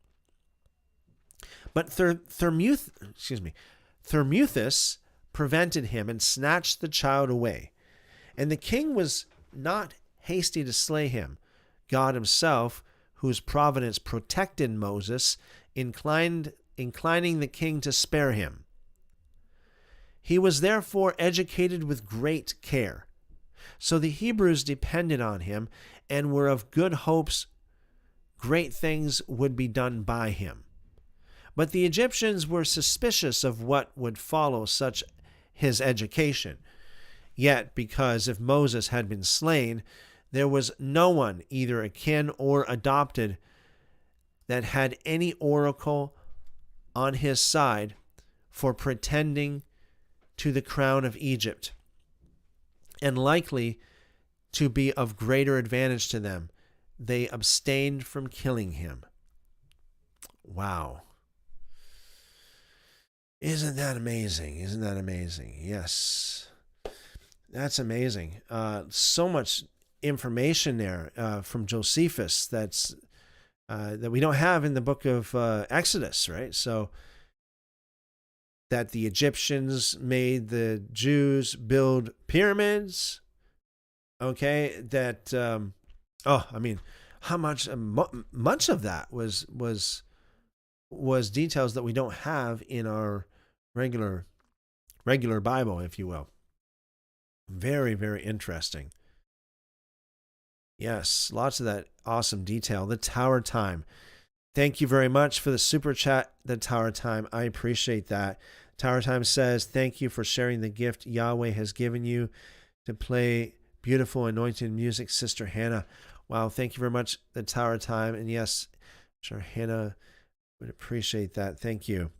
But Thermuthis prevented him and snatched the child away. And the king was not hasty to slay him. God himself, whose providence protected Moses, inclining the king to spare him. He was therefore educated with great care. So the Hebrews depended on him and were of good hopes great things would be done by him. But the Egyptians were suspicious of what would follow such his education. Yet, because if Moses had been slain, there was no one, either akin or adopted, that had any oracle on his side for pretending to the crown of Egypt, and likely to be of greater advantage to them. They abstained from killing him. Wow. Isn't that amazing? Isn't that amazing? Yes. That's amazing. So much information there from Josephus that we don't have in the book of Exodus, right? So that the Egyptians made the Jews build pyramids. Okay, that how much much of that was details that we don't have in our regular Bible, if you will. Very, very interesting. Yes, lots of that awesome detail. The Tower Time. Thank you very much for the super chat, the Tower Time. I appreciate that. Tower Time says, thank you for sharing the gift Yahweh has given you to play beautiful anointed music, Sister Hannah. Wow, thank you very much, the Tower Time. And yes, sure, Hannah would appreciate that. Thank you.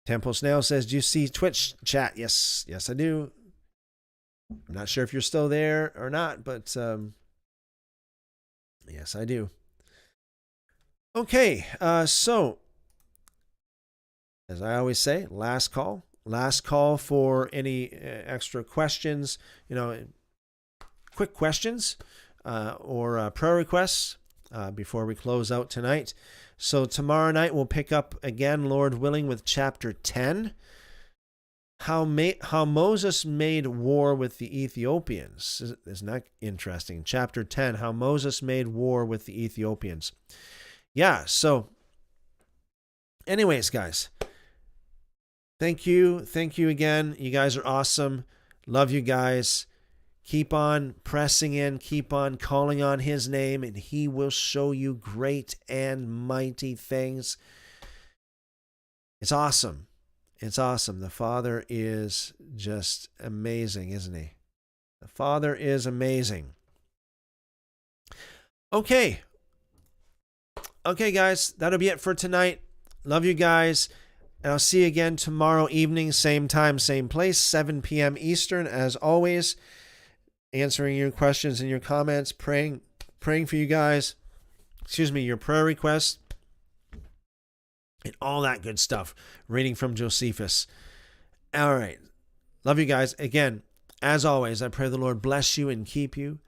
Temple Snail says, do you see Twitch chat? Yes, I do. I'm not sure if you're still there or not, but yes, I do. Okay, so as I always say, last call for any extra questions, quick questions or prayer requests before we close out tonight. So tomorrow night we'll pick up again, Lord willing, with chapter 10. How Moses made war with the Ethiopians. Isn't that interesting? Chapter 10, how Moses made war with the Ethiopians. Yeah, so anyways, guys, thank you again. You guys are awesome. Love you guys. Keep on pressing in, keep on calling on his name, and he will show you great and mighty things. It's awesome. It's awesome. The Father is just amazing, isn't he? The Father is amazing. Okay, guys, that'll be it for tonight. Love you guys. And I'll see you again tomorrow evening, same time, same place, 7 p.m. Eastern, as always. Answering your questions and your comments, praying for you guys. Your prayer requests. And all that good stuff. Reading from Josephus. All right. Love you guys. Again, as always, I pray the Lord bless you and keep you.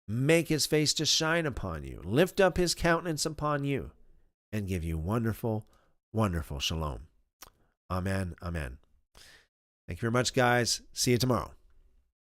Make his face to shine upon you. Lift up his countenance upon you. And give you wonderful, wonderful shalom. Amen. Amen. Thank you very much, guys. See you tomorrow.